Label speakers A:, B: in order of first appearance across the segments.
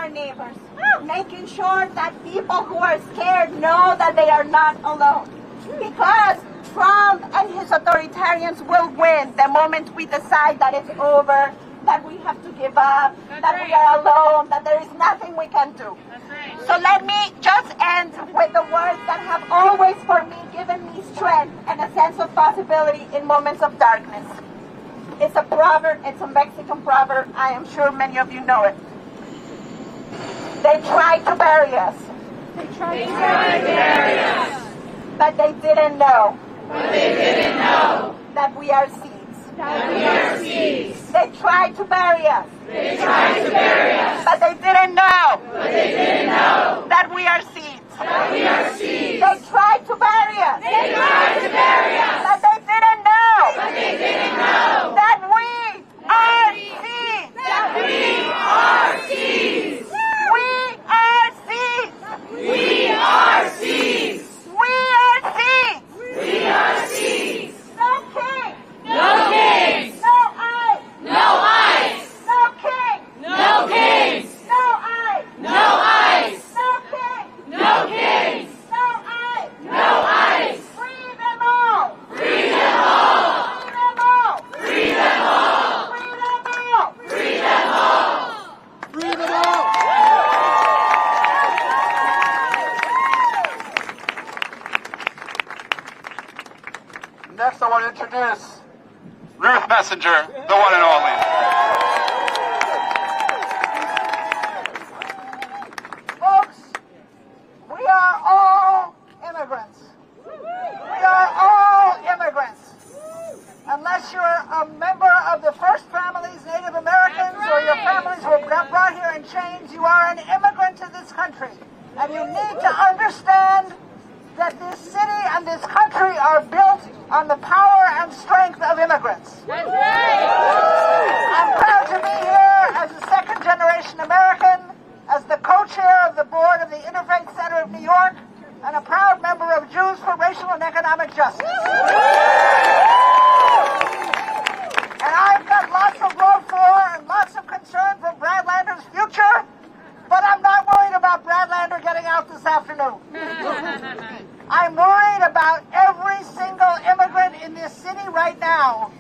A: our neighbors, making sure that people who are scared know that they are not alone. Because Trump and his authoritarians will win the moment we decide that it's over, that we have to give up, that we are alone, that there is nothing we can do. So let me just end with the words that have always, for me, given me strength and a sense of possibility in moments of darkness. It's a proverb, it's a Mexican proverb, I am sure many of you know it. They tried to bury us. They tried to bury us. But they didn't know. That we are seeds. They tried to bury us. But they didn't know. That we are seeds. They tried to bury us. But they didn't know. That we are seeds. We are seeds. No king. No kings. No eyes. No eyes. No king. No kings. No eyes. No eyes. No king. No kings. No eyes. No eyes. Free them all. Free them all. Free them all. Free them all. Free them all. Free them all. Free them all.
B: Next, I want to introduce Ruth Messenger, the one and only.
C: Folks, we are all immigrants. We are all immigrants. Unless you're a member of the first families, Native Americans, or your families were brought here in chains, you are an immigrant to this country. And you need to understand that this city and this country are built on the power and strength of immigrants. I'm proud to be here as a second-generation American, as the co-chair of the board of the Interfaith Center of New York, and a proud member of Jews for Racial and Economic Justice. And I've got lots of love for and lots of concern for Bradlander's future, but I'm not worried about Bradlander getting out this afternoon. I'm worried about every single immigrant in this city right now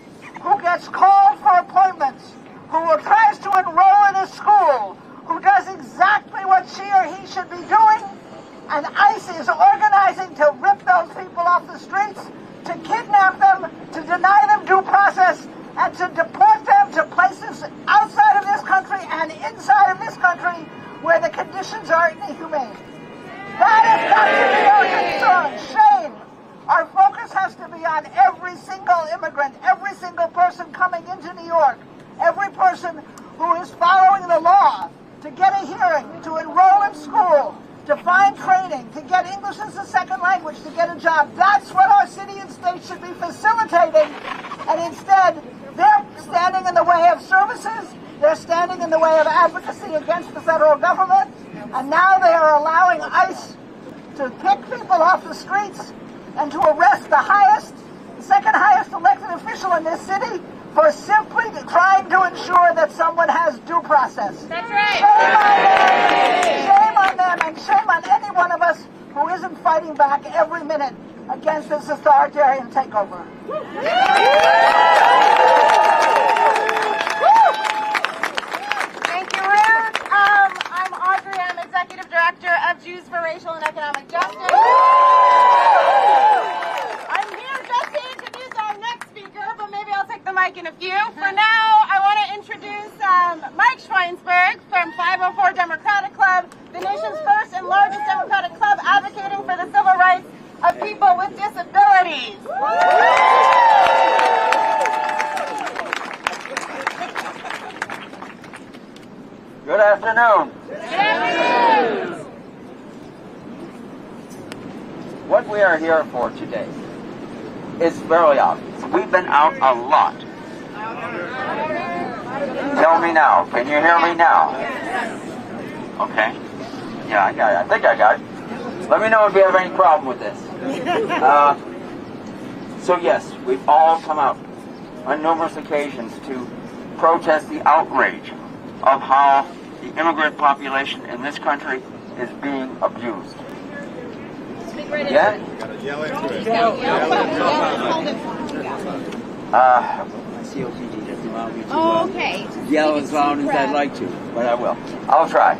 C: who gets called for appointments, who tries to enroll in a school, who does exactly what she or he should be doing, and ICE is organizing to rip those people off the streets, to kidnap them, to deny them due process, and to deport them to places outside of this country and inside of this country where the conditions are inhumane. That has got to be our concern. Shame. Our focus has to be on every single immigrant, every single person coming into New York, every person who is following the law, to get a hearing, to enroll in school, to find training, to get English as a second language, to get a job. That's what our city and state should be facilitating. And instead, they're standing in the way of services. They're standing in the way of advocacy against the federal government. And now they are allowing ICE to pick people off the streets and to arrest the second highest elected official in this city for simply trying to ensure that someone has due process.
A: That's right.
C: Shame on them, and shame on any one of us who isn't fighting back every minute against this authoritarian takeover.
A: Thank you, Ruth. I'm Audrey. I'm Executive Director of Jews for Racial and Economic Justice. I'm here just to introduce our next speaker, but maybe I'll take the mic in a few. For now, I want to introduce Mike Schweinsberg from 504 Democratic Club, the nation's first and largest Democratic club advocating for the civil rights of people with disabilities.
B: Good afternoon. What we are here for today is very obvious. We've been out a lot. Tell me now. Can you hear me now? Okay. Yeah, I got it. I think I got it. Let me know if you have any problem with this. So yes, we've all come out on numerous occasions to protest the outrage of how the immigrant population in this country is being abused. Yeah? COPD doesn't allow me to yell as loud as I'd like to, but I will. I'll try.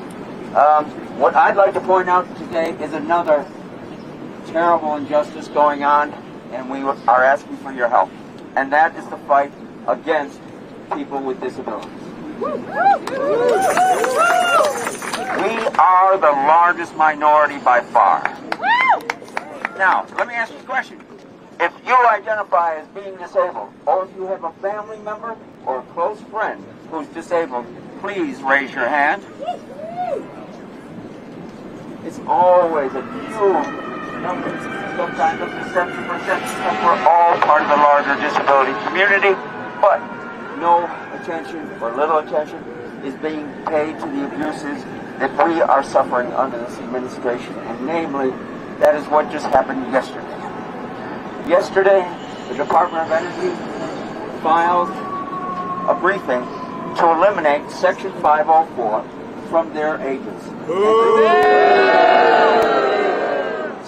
B: What I'd like to point out today is another terrible injustice going on, and we are asking for your help. And that is the fight against people with disabilities. We are the largest minority by far. Now, let me ask you a question. If you identify as being disabled, or if you have a family member or a close friend who's disabled, please raise your hand. It's always a huge number, sometimes up to 70%, because we're all part of the larger disability community, but no attention or little attention is being paid to the abuses that we are suffering under this administration, and namely, that is what just happened yesterday. Yesterday, the Department of Energy filed a briefing to eliminate Section 504 from their agency.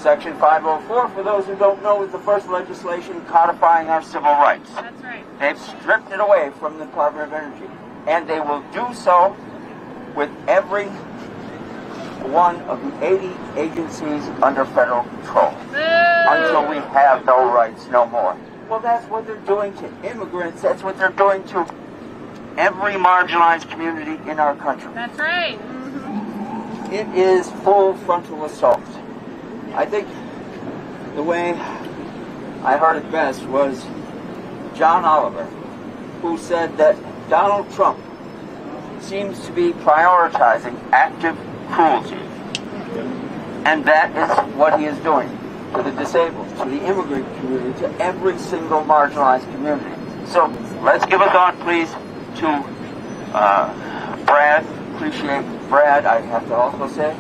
B: Section 504, for those who don't know, is the first legislation codifying our civil rights.
D: That's right.
B: They've stripped it away from the Department of Energy, and they will do so with every one of the 80 agencies under federal control until we have no rights no more. Well, that's what they're doing to immigrants. That's what they're doing to every marginalized community in our country.
D: That's right.
B: It is full frontal assault. I think the way I heard it best was John Oliver, who said that Donald Trump seems to be prioritizing active cruelty. And that is what he is doing to the disabled, to the immigrant community, to every single marginalized community. So let's give a thought, please, to Brad. Appreciate Brad. I have to also say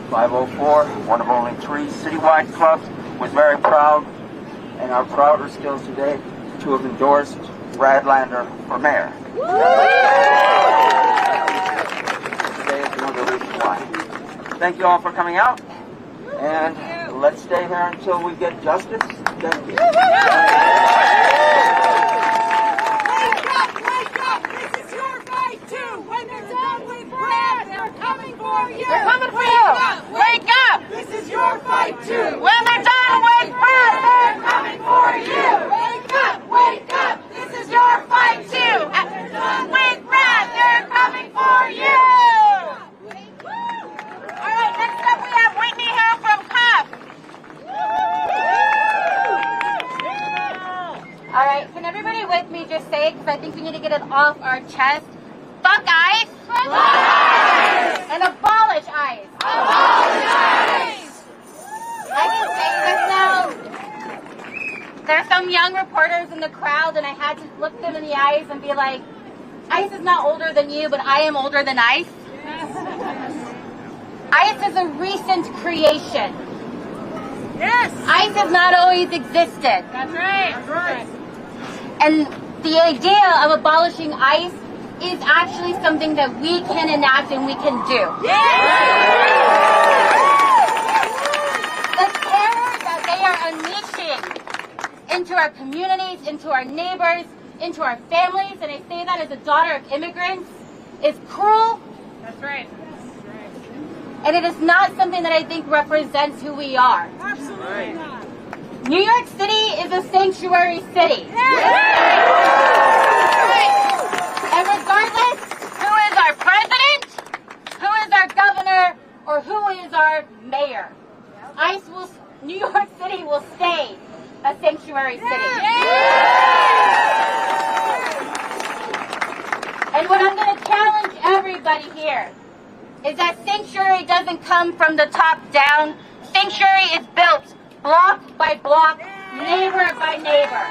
B: 504, one of only 3 citywide clubs, was very proud, and are prouder still today, to have endorsed Brad Lander for mayor. Today is another reason why. Thank you all for coming out, and let's stay here until we get justice. Thank you.
E: Wake up! This is your fight too! When they're done with Brad, they're coming for you!
D: They're coming for you! Wake up!
E: This is your fight too!
D: When they're done with Brad,
E: They're coming for you! Wake up! Wake up! This is your fight too!
D: with Brad, they're coming for you! All right, next up we have Whitney Hill from CUP. All right, can everybody with me just say it, because I think we need to get it off our chest. Fuck ICE. Fuck ICE. And abolish ICE.
E: Abolish ICE!
D: I can say this now. There's some young reporters in the crowd, and I had to look them in the eyes and be like, ICE is not older than you, but I am older than ICE. ICE is a recent creation.
E: Yes!
D: ICE has not always existed.
E: That's right! That's right!
D: And the idea of abolishing ICE is actually something that we can enact and we can do. The terror that they are unleashing into our communities, into our neighbors, into our families, and I say that as a daughter of immigrants, is cruel.
E: That's right!
D: And it is not something that I think represents who we are.
E: Absolutely not!
D: New York City is a sanctuary city. And regardless who is our president, who is our governor, or who is our mayor, New York City will stay a sanctuary city. And what I'm going to challenge everybody here is that sanctuary doesn't come from the top down. Sanctuary is built block by block, neighbor by neighbor.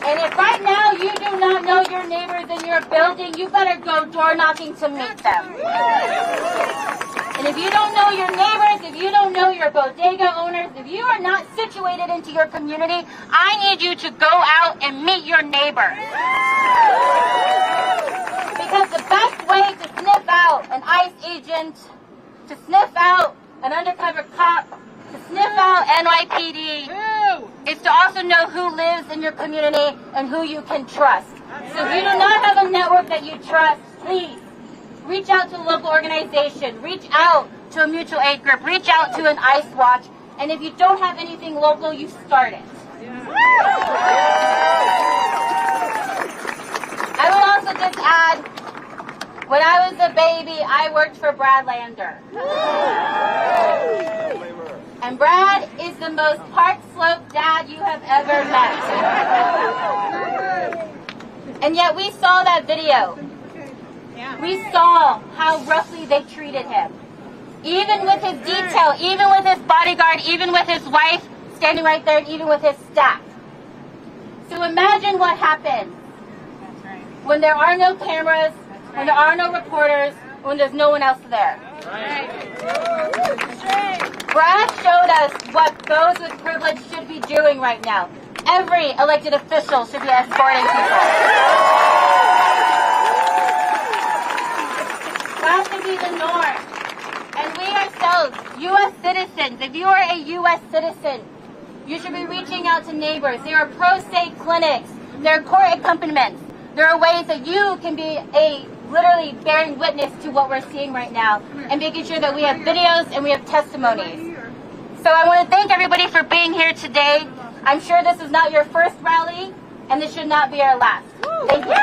D: And if right now you do not know your neighbors in your building, you better go door knocking to meet them. And if you don't know your neighbors, if you don't know your bodega owners, if you are not situated into your community, I need you to go out and meet your neighbors. an ICE agent, to sniff out an undercover cop, to sniff out NYPD, is to also know who lives in your community and who you can trust. So if you do not have a network that you trust, please reach out to a local organization, reach out to a mutual aid group, reach out to an ICE watch, and if you don't have anything local, you start it. I will also just add, when I was a baby, I worked for Brad Lander. And Brad is the most Park Slope dad you have ever met. And yet we saw that video. We saw how roughly they treated him. Even with his detail, even with his bodyguard, even with his wife standing right there, and even with his staff. So imagine what happens when there are no cameras, when there are no reporters, when there's no one else there. Brad showed us what those with privilege should be doing right now. Every elected official should be escorting people. That should be the norm. And we ourselves, U.S. citizens, if you are a U.S. citizen, you should be reaching out to neighbors. There are pro se clinics. There are court accompaniments. There are ways that you can be literally bearing witness to what we're seeing right now and making sure that we have videos and we have testimonies. So I want to thank everybody for being here today. I'm sure this is not your first rally, and this should not be our last. Thank you.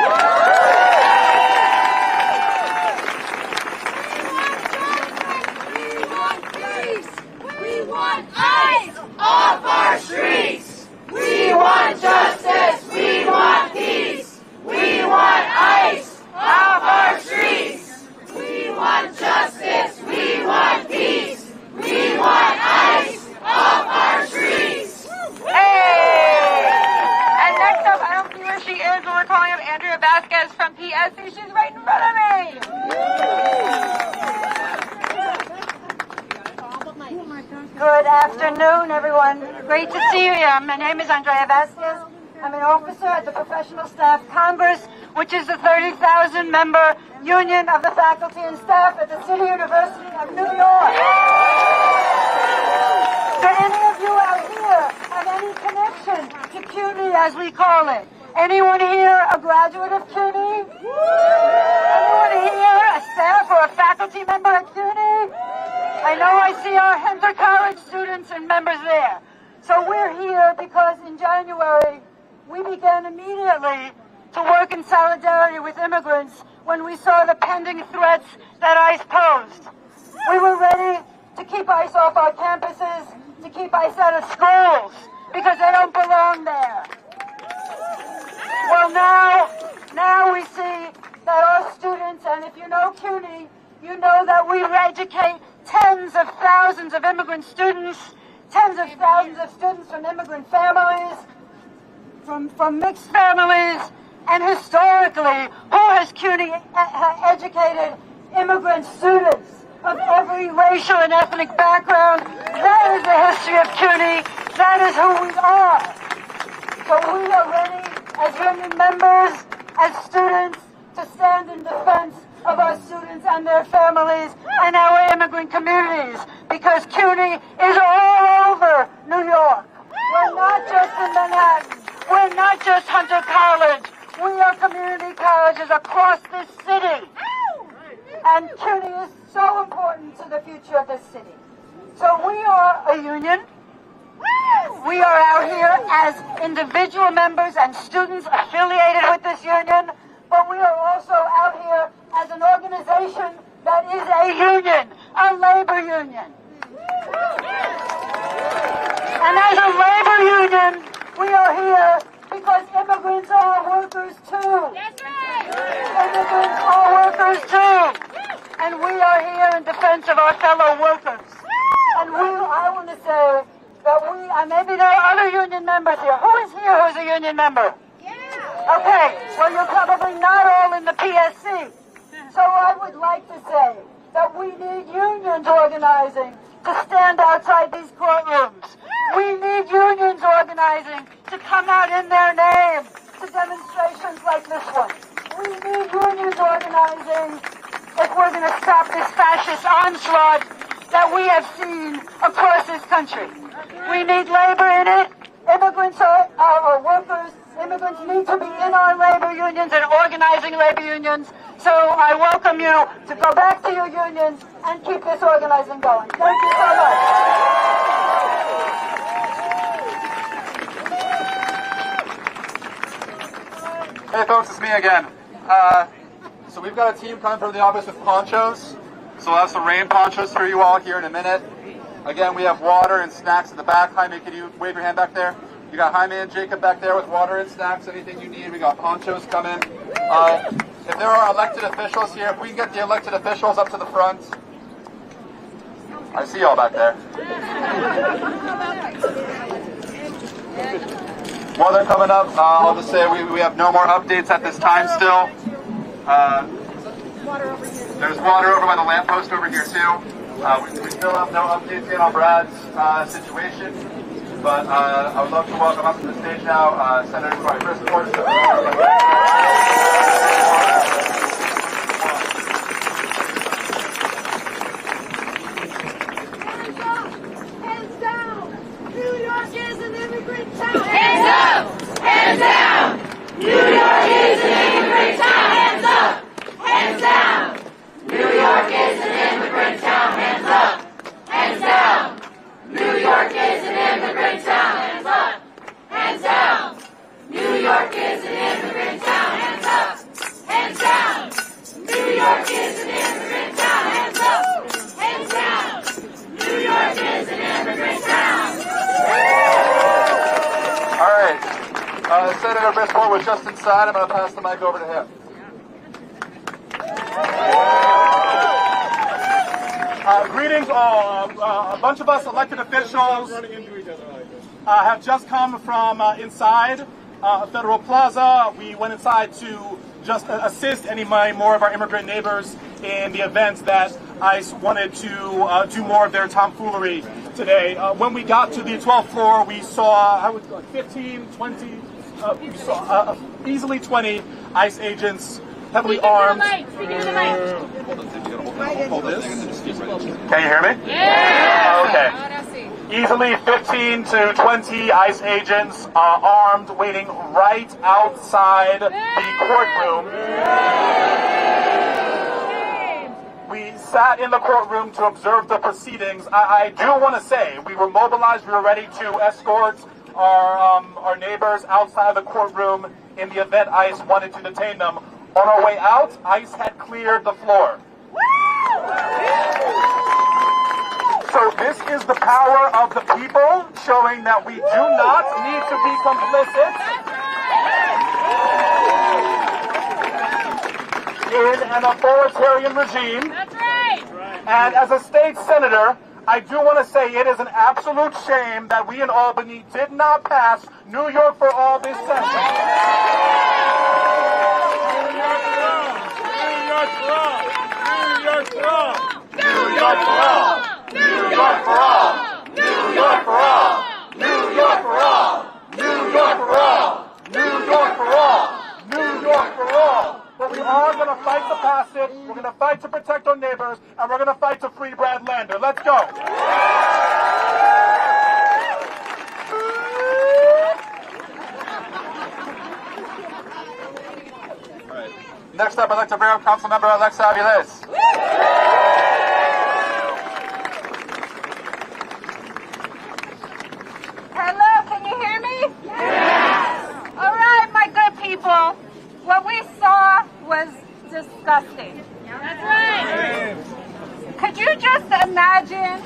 E: We want ICE off our streets. We want justice. We want peace. We want ICE off our streets. We want justice. We want peace. We want ICE off our streets.
F: Hey! And next up, I don't see where she is, but we're calling up Andrea Vasquez from PSC. She's right in front of me.
G: Good afternoon, everyone. Great to see you here. My name is Andrea Vasquez. I'm an officer at the Professional Staff Congress, which is the 30,000-member union of the faculty and staff at the City University of New York. Do any of you out here have any connection to CUNY, as we call it? Anyone here a graduate of CUNY? Anyone here a staff or a faculty member at CUNY? I know I see our Hunter College students and members there. So we're here because in January, we began immediately to work in solidarity with immigrants when we saw the pending threats that ICE posed. We were ready to keep ICE off our campuses, to keep ICE out of schools, because they don't belong there. Well, now we see that our students, and if you know CUNY, you know that we educate tens of thousands of immigrant students, tens of thousands of students from immigrant families, from mixed families, and historically, who has CUNY educated immigrant students of every racial and ethnic background? That is the history of CUNY. That is who we are. So we are ready as union members, as students, to stand in defense of our students and their families and our immigrant communities, because CUNY is all over New York. We're not just in Manhattan. We're not just Hunter College. We are community colleges across this city. And CUNY is so important to the future of this city. So we are a union. We are out here as individual members and students affiliated with this union, but we are also out here as an organization that is a union, a labor union. And as a labor union, we are here because immigrants are workers too. Immigrants are workers too. And we are here in defense of our fellow workers. And I want to say that maybe there are other union members here. Who is here who's a union member? Okay, well, you're probably not all in the PSC. So I would like to say that we need unions organizing to stand outside these courtrooms. We need unions organizing to come out in their name to demonstrations like this one. We need unions organizing if we're going to stop this fascist onslaught that we have seen across this country. We need labor in it. Immigrants are workers. Immigrants need to be in our labor unions and organizing labor unions. So I welcome you to go back to your unions and keep this organizing going. Thank you so much.
H: Hey folks, it's me again. So we've got a team coming from the office with ponchos. So we'll have some rain ponchos for you all here in a minute. Again, we have water and snacks in the back. Jaime, can you wave your hand back there? You got Jaime and Jacob back there with water and snacks, anything you need. We got ponchos coming. If there are elected officials here, if we can get the elected officials up to the front. I see y'all back there. While they're coming up, I'll just say we have no more updates at this time still. There's water over by the lamppost over here too. We still have no updates yet on Brad's situation, but I would love to welcome up to the stage now Senator Chris Porter.
E: Hands down! New York is an immigrant town! Hands up! Hands down! New York is an immigrant town! Hands up! Hands down! New York is an immigrant town! Hands up! Hands down! New York is an immigrant town! Hands up! Hands down! New York is an immigrant town! Hands up! Hands down! New York is an immigrant town! Hands up! Hands down! New York is an immigrant town!
H: All right, Senator Brisport was just inside. I'm going to pass the mic over to him.
I: Greetings all. A bunch of us elected officials have just come from inside Federal Plaza. We went inside to just assist any more of our immigrant neighbors in the event that ICE wanted to do more of their tomfoolery today. When we got to the 12th floor, we saw 15, 20, we saw easily 20 ICE agents, heavily armed. Hold this. Can you hear me? Yeah. Okay. Easily 15 to 20 ICE agents armed, waiting right outside the courtroom. We sat in the courtroom to observe the proceedings. I do want to say we were mobilized. We were ready to escort our neighbors outside the courtroom in the event ICE wanted to detain them. On our way out, ICE had cleared the floor. So this is the power of the people, showing that we do not need to be complicit in an authoritarian regime.
F: That's right.
I: And as a state senator, I do want to say it is an absolute shame that we in Albany did not pass New York for All this session.
E: New York for all! New York for all! New York for all! New York for all! New York for all! New York for all!
I: New York for all! New York for all! New York for all! But we are going to fight to pass it, we're going to fight to protect our neighbors, and we're going to fight to free Brad Lander. Let's go!
H: Next up, I'd like to bring up Councilmember Alexa Aviles.
A: Hello, can you hear me? Yes! All right, my good people. What we saw was disgusting.
F: That's right.
A: Could you just imagine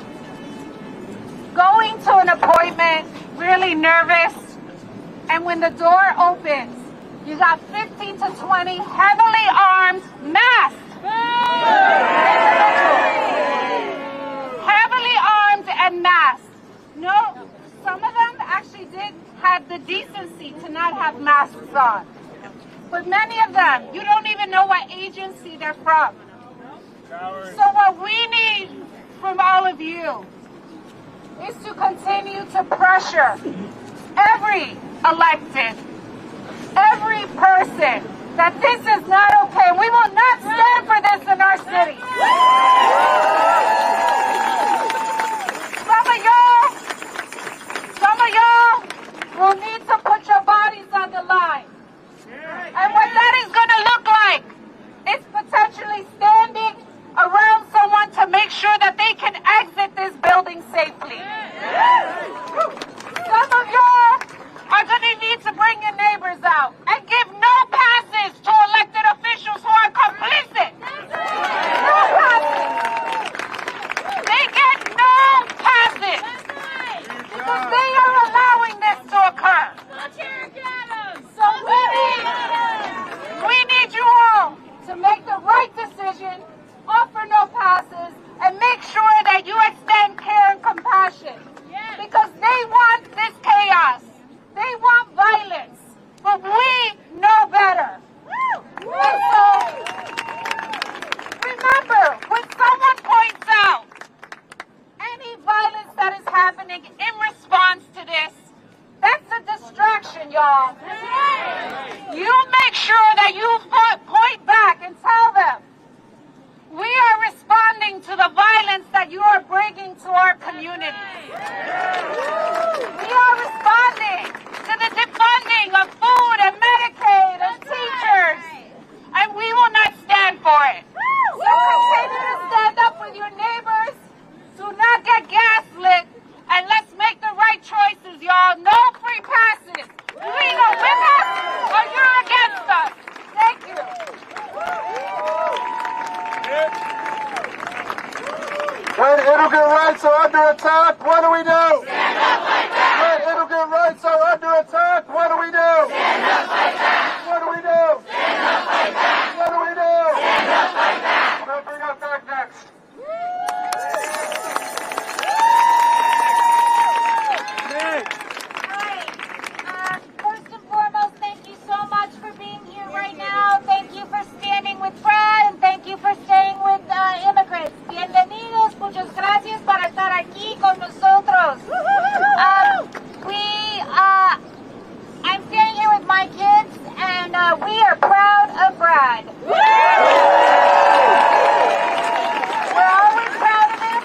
A: going to an appointment really nervous, and when the door opens, you got 15 to 20 heavily armed, masked. Heavily armed and masked. No, some of them actually did have the decency to not have masks on. But many of them, you don't even know what agency they're from. So what we need from all of you is to continue to pressure every elected, every person, that this is not okay. We will not stand for this in our city.
G: city. Some of y'all will need to put your bodies on the line. And what that is going to look like is potentially standing around someone to make sure that they can exit this building safely. Some of y'all are going to need to bring your neighbors out and give no passes to elected officials who are complicit. No passes. They get no passes because they are allowing this to occur. So we need you all to make the right decision, offer no passes, and make sure that you extend care and compassion. Because they want this chaos. They want violence. But we know better. And so, remember, when someone points out any violence that is happening in response to this, that's a distraction, y'all. You make sure that you point back and tell them, we are responding to the violence that you are bringing to our community. We are responding to the defunding of food and Medicaid and teachers. And we will not stand for it. So continue to stand up with your neighbors. Do not get gaslit. And let's make the right choices, y'all. No free passes. You either with us or you're against us. Thank you.
H: When immigrant rights are under attack, what do we do? Stand up like that. When immigrant rights are under attack, what do we do? Stand up like that. What do we do? Stand up like that. What do we do? Stand up like that. I'm going to bring us back next.
D: First and foremost, thank you so much for being here right now. Thank you for standing with Brad, and thank you for staying with immigrants. Bienvenidos, muchas gracias por estar aquí con nosotros. I'm standing here with my kids, and we are proud of Brad. We're always proud of him,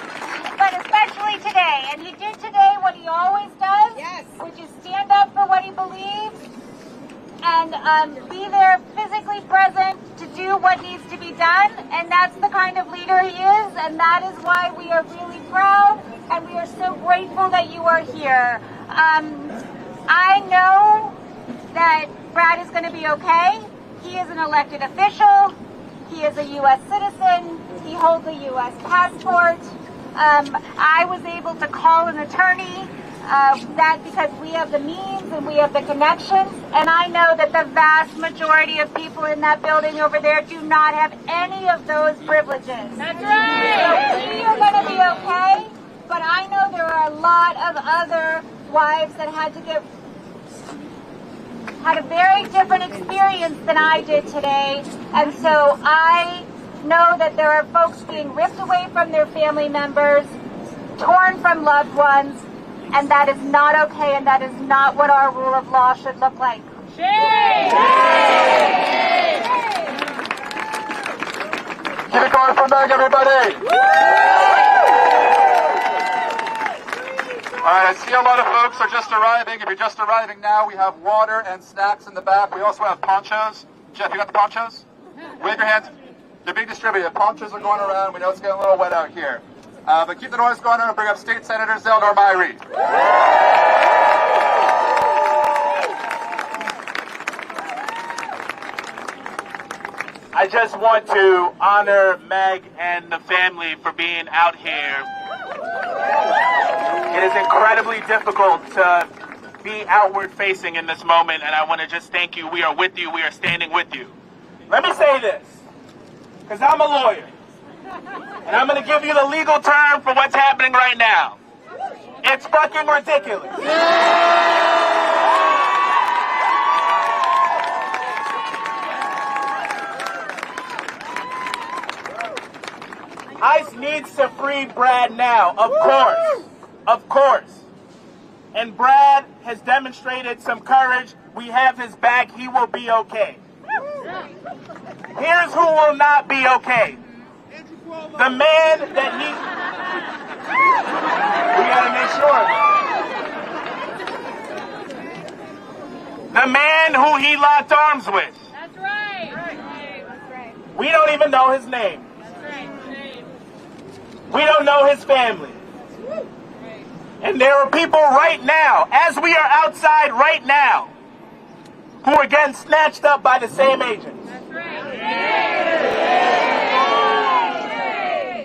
D: but especially today. And he did today what he always does, which is stand up for what he believes and be there physically present to do what needs to be done. And that's the kind of leader he is, and that is why we are really proud, and we are so grateful that you are here. I know that Brad is going to be okay. He is an elected official. He is a U.S. citizen. He holds a U.S. passport. I was able to call an attorney that because we have the means and we have the connections, and I know that the vast majority of people in that building over there do not have any of those privileges. That's right. So we are going to be okay, but I know there are a lot of other wives that had a very different experience than I did today, and so I know that there are folks being ripped away from their family members, torn from loved ones, and that is not okay, and that is not what our rule of law should look like.
H: Keep it going for Meg, everybody! Alright, I see a lot of folks are just arriving. If you're just arriving now, we have water and snacks in the back. We also have ponchos. Jeff, you got the ponchos? Wave your hands. They're being distributed. Ponchos are going around. We know it's getting a little wet out here. But keep the noise going on and bring up State Senator Zeldor Myrie.
J: I just want to honor Meg and the family for being out here. It is incredibly difficult to be outward facing in this moment, and I want to just thank you. We are with you. We are standing with you. Let me say this, because I'm a lawyer, and I'm going to give you the legal term for what's happening right now. It's fucking ridiculous. ICE needs to free Brad now, of course. And Brad has demonstrated some courage. We have his back. He will be okay. Here's who will not be okay. The man that we gotta make sure. The man who he locked arms with.
D: That's right.
J: We don't even know his name.
D: That's right.
J: We don't know his family. And there are people right now, as we are outside right now, who are getting snatched up by the same agents.
D: That's right.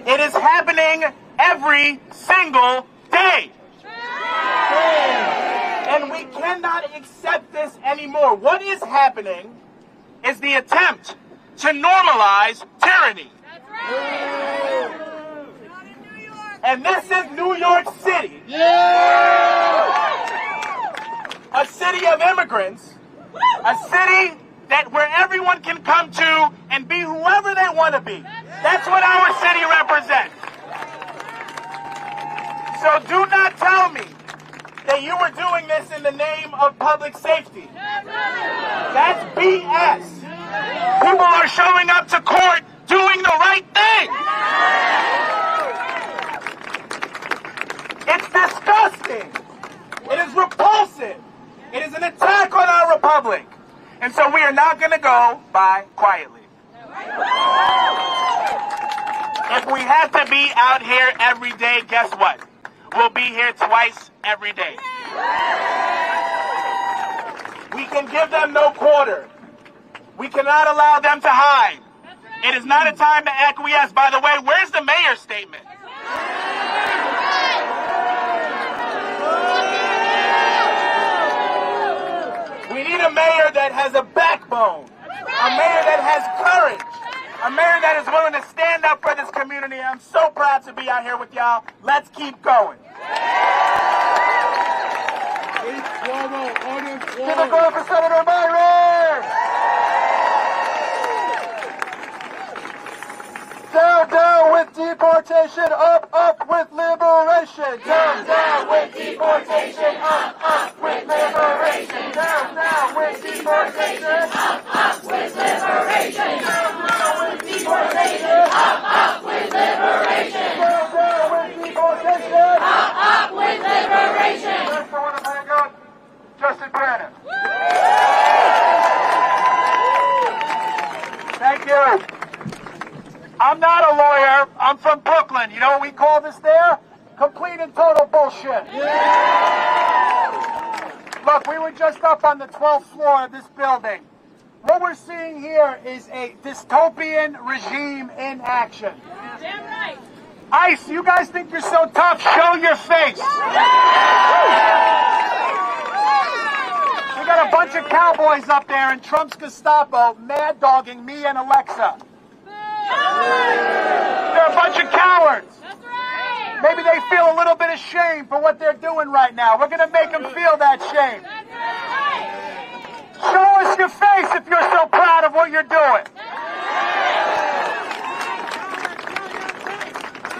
J: It is happening every single day. And we cannot accept this anymore. What is happening is the attempt to normalize tyranny.
D: That's right.
J: And this is New York City. A city of immigrants. A city where everyone can come to and be whoever they want to be. That's what our city represents. So do not tell me that you were doing this in the name of public safety. That's BS. People are showing up to court doing the right thing. It's disgusting. It is repulsive. It is an attack on our republic. And so we are not going to go by quietly. If we have to be out here every day, guess what? We'll be here twice every day. We can give them no quarter. We cannot allow them to hide. It is not a time to acquiesce. By the way, where's the mayor's statement? We need a mayor that has a backbone, a mayor that has courage, a mayor that is willing to stand up for this community. I'm so proud to be out here with y'all. Let's keep going.
H: Keep it going for Senator Mayoral! Down, down with deportation, up with liberation. Down, down with deportation, up with liberation. Down, down with deportation, up with liberation. Down, down with deportation, up with liberation. Down, down with deportation, up with liberation. Next, I want to bring up Justin Brandon.
J: Thank you. I'm not a lawyer. I'm from Brooklyn. You know what we call this there? Complete and total bullshit. Look, we were just up on the 12th floor of this building. What we're seeing here is a dystopian regime in action.
D: Damn right.
J: ICE, you guys think you're so tough? Show your face. We got a bunch of cowboys up there and Trump's Gestapo mad dogging me and Alexa. They're a bunch of cowards.
D: That's right.
J: Maybe they feel a little bit of shame for what they're doing right now. We're going to make them feel that shame.
D: That's right.
J: Show us your face if you're so proud of what you're doing.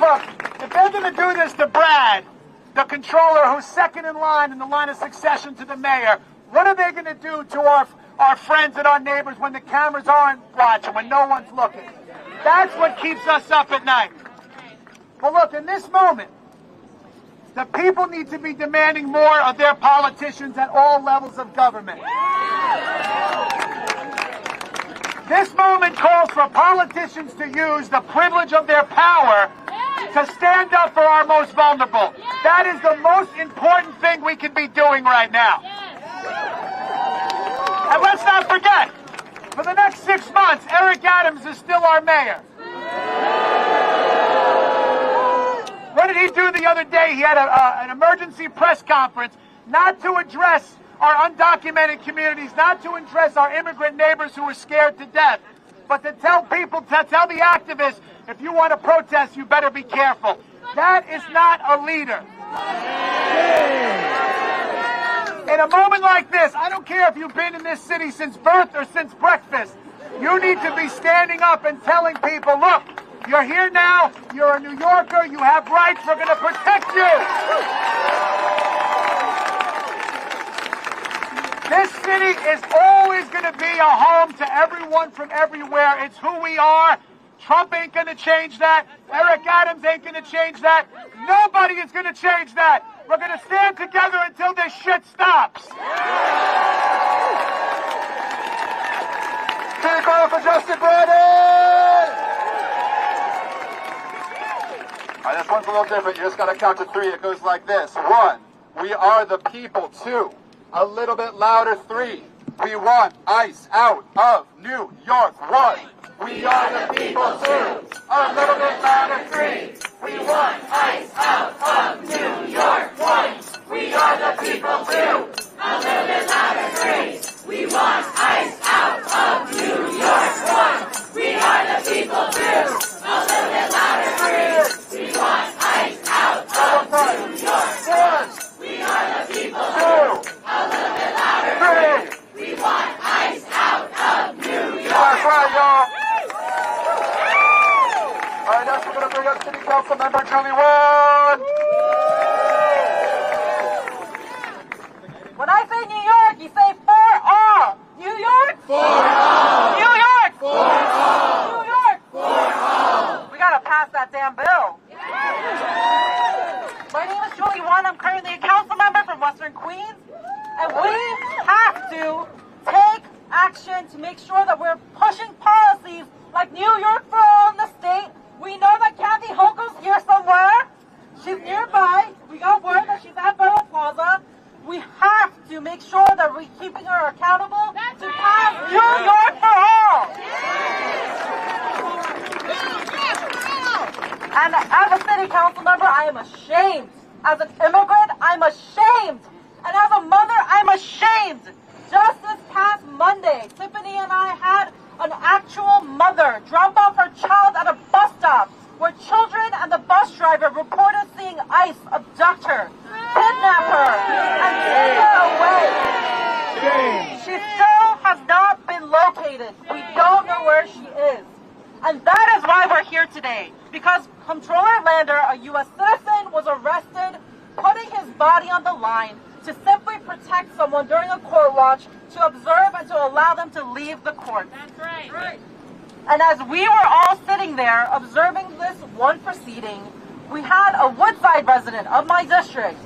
J: Look, if they're going to do this to Brad, the controller who's second in the line of succession to the mayor, what are they going to do to our friends and our neighbors when the cameras aren't watching, when no one's looking? That's what keeps us up at night. But look, in this moment, the people need to be demanding more of their politicians at all levels of government. This moment calls for politicians to use the privilege of their power to stand up for our most vulnerable. That is the most important thing we can be doing right now. And let's not forget, for the next 6 months, Eric Adams is still our mayor. What did he do the other day? He had an emergency press conference not to address our undocumented communities, not to address our immigrant neighbors who are scared to death, but to tell people, to tell the activists, if you want to protest, you better be careful. That is not a leader. In a moment like this, I don't care if you've been in this city since birth or since breakfast, you need to be standing up and telling people, look, you're here now, you're a New Yorker, you have rights, we're going to protect you. This city is always going to be a home to everyone from everywhere. It's who we are. Trump ain't gonna change that. Eric Adams ain't gonna change that. Nobody is gonna change that. We're gonna stand together until this shit stops.
H: Keep going for Justin Brandon! All right, this one's a little different. You just got to count to 3. It goes like this. 1, we are the people. 2, a little bit louder. 3, we want ICE out of New York. 1, we are the people. 2, a little bit louder. 3, we want ICE out of New York. 1, we are the people. 2, a little bit louder. 3, we want ICE out of New York. 1, we are the people. 2, a little bit louder. 3, we want ICE out of New York. 1, we are the people. 2, a little bit louder. 3, we want ICE out of New York. That's right, y'all. All right, next we're going to bring up City Council Member Julie Wan.
C: When I say New York, you say for all. New York? For all. New York? For all. New York? For all. We gotta pass that damn bill. My name is Julie Wan. I'm currently a council member from Western Queens. And we have to take action to make sure that we're pushing policies like New York for all in the state. We know that Kathy Hochul's here somewhere. She's nearby. We got word that she's at Federal Plaza. We have to make sure that we're keeping her accountable to pass New York for all. And as a city council member, I am ashamed. As an immigrant, I'm ashamed. And as a mother, I'm ashamed. Just this past Monday, Tiffany and I had an actual mother drop off her child at a bus stop where children and the bus driver reported seeing ICE abduct her, kidnap her, and take her away. She still has not been located. We don't know where she is. And that is why we're here today. Because Comptroller Lander, a U.S. citizen, was arrested, putting his body on the line to simply protect someone during a court watch, to observe and to allow them to leave the court.
D: That's right.
C: And as we were all sitting there observing this one proceeding, we had a Woodside resident of my district.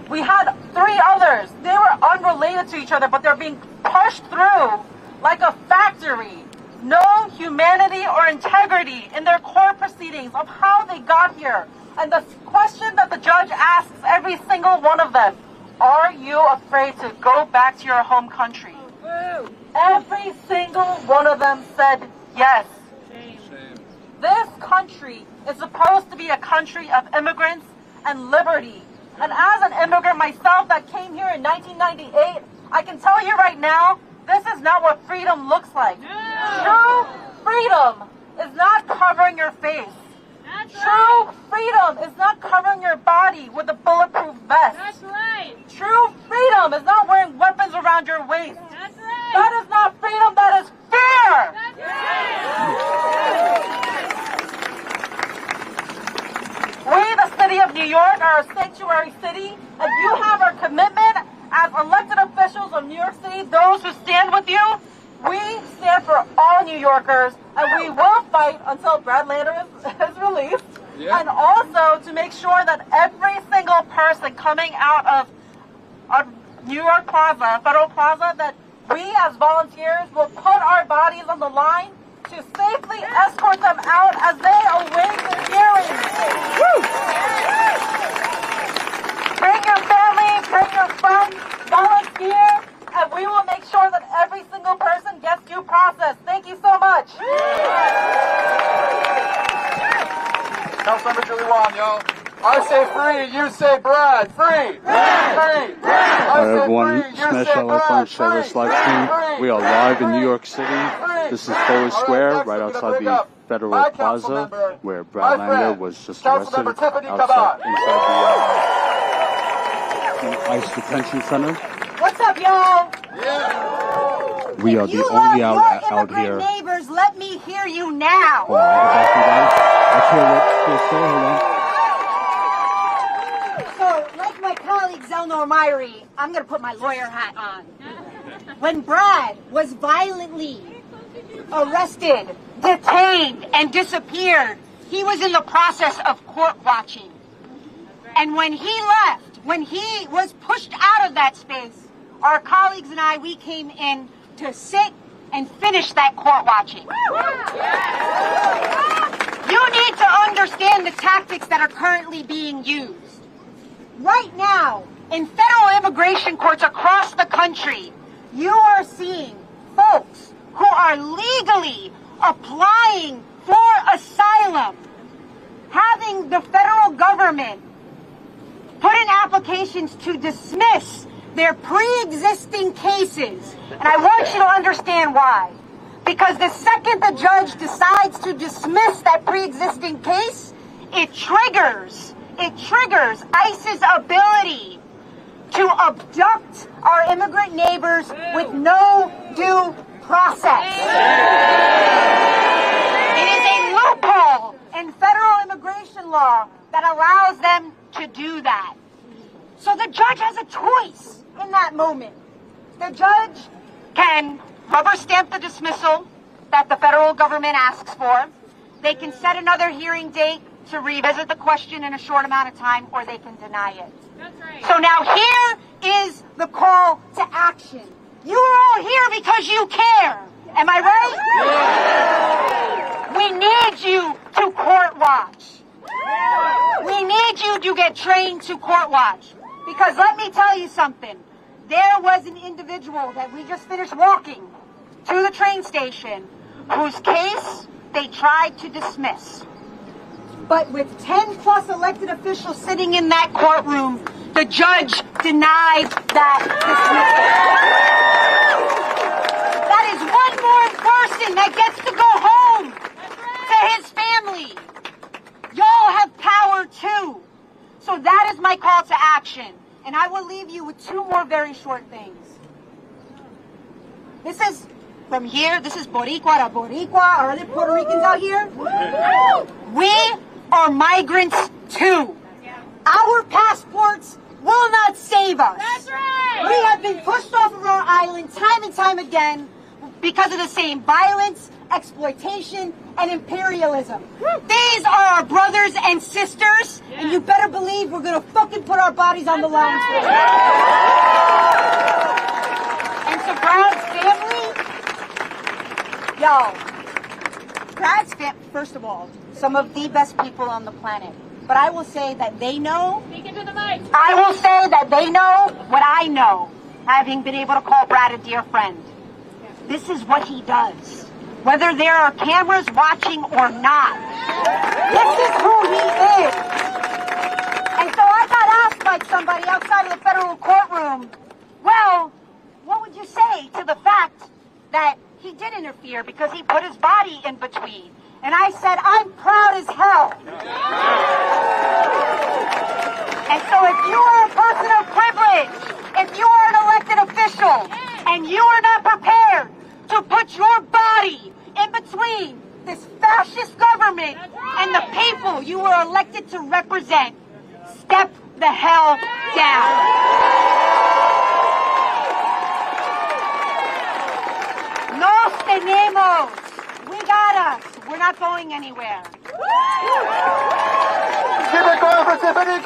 C: We had 3 others. They were unrelated to each other, but they're being pushed through like a factory. No humanity or integrity in their court proceedings of how they got here. And the question that the judge asks every single one of them, are you afraid to go back to your home country? Every single one of them said yes.
D: Shame.
C: This country is supposed to be a country of immigrants and liberty. And as an immigrant myself that came here in 1998, I can tell you right now, this is not what freedom looks like.
D: No.
C: True freedom is not covering your face.
D: That's
C: True
D: right.
C: freedom is not covering your body with a bulletproof vest.
D: That's right.
C: True freedom is not wearing weapons around your waist.
D: That's right.
C: That is not freedom, that is fear!
D: That's right.
C: We, the city of New York, are a sanctuary city, and you have our commitment as elected officials of New York City, those who stand with you. We stand for all New Yorkers, and we will fight until Brad Lander is released. Yeah. And also to make sure that every single person coming out of New York Plaza, Federal Plaza, that we as volunteers will put our bodies on the line to safely escort them out as they await the hearing. Bring your family, bring your friends, volunteer, and we will make sure that every single person gets due process. Thank you so much.
H: Councilmember Julie Wan, y'all. I say free, you say Brad. Free! Free!
K: Hi everyone, smash that like button, share this live stream. We are live in New York City. This is Foley Square, right outside the Federal Plaza, where Brad Lander was just arrested outside the ICE detention center.
G: What's up, y'all?
K: We are the only out here.
G: Neighbors, let me hear you now.
K: Hold on, I'll hear what they say. Hold on.
G: So, like my colleague Zelnor Myrie, I'm going to put my lawyer hat on. When Brad was violently arrested detained and disappeared, he was in the process of court watching. And when he left, when he was pushed out of that space, our colleagues and I, we came in to sit and finish that court watching. You need to understand the tactics that are currently being used. Right now, in federal immigration courts across the country, you are seeing folks who are legally applying for asylum, having the federal government put in applications to dismiss their pre-existing cases. And I want you to understand why. Because the second the judge decides to dismiss that pre-existing case, it triggers ICE's ability to abduct our immigrant neighbors with no due process. It is a loophole in federal immigration law that allows them to do that. So the judge has a choice in that moment. The judge can rubber stamp the dismissal that the federal government asks for. They can set another hearing date to revisit the question in a short amount of time, or they can deny it.
F: That's right.
G: So now here is the call to action. You are all here because you care. Am I right? We need you to court watch. We need you to get trained to court watch. Because let me tell you something. There was an individual that we just finished walking to the train station whose case they tried to dismiss. But with 10 plus elected officials sitting in that courtroom, the judge denied that dismissal. That is one more person that gets to go home to his family. Y'all have power too. So that is my call to action. And I will leave you with two more very short things. This is from here. This is Boricua to Boricua. Are there Puerto Ricans out here? We are migrants too. Our passports will not save us.
F: That's right.
G: We have been pushed off of our island time and time again because of the same violence, exploitation, and imperialism. These are our brothers and sisters, and you better believe we're gonna fucking put our bodies on the line for them. And to Brad's family, yo, Brad's family, first of all, some of the best people on the planet. But I will say that they know.
F: Speak into the mic.
G: I will say that they know what I know, having been able to call Brad a dear friend. This is what he does. Whether there are cameras watching or not. This is who he is. And so I got asked by somebody outside of the federal courtroom, well, what would you say to the fact that he did interfere because he put his body in between? And I said, I'm proud as hell. And so if you are a person of privilege, if you are an elected official, and you are not prepared to put your body in between this fascist government and the people you were elected to represent, step the hell down. Nos tenemos. We got us. We're not going anywhere.
H: Keep it going for Tiffany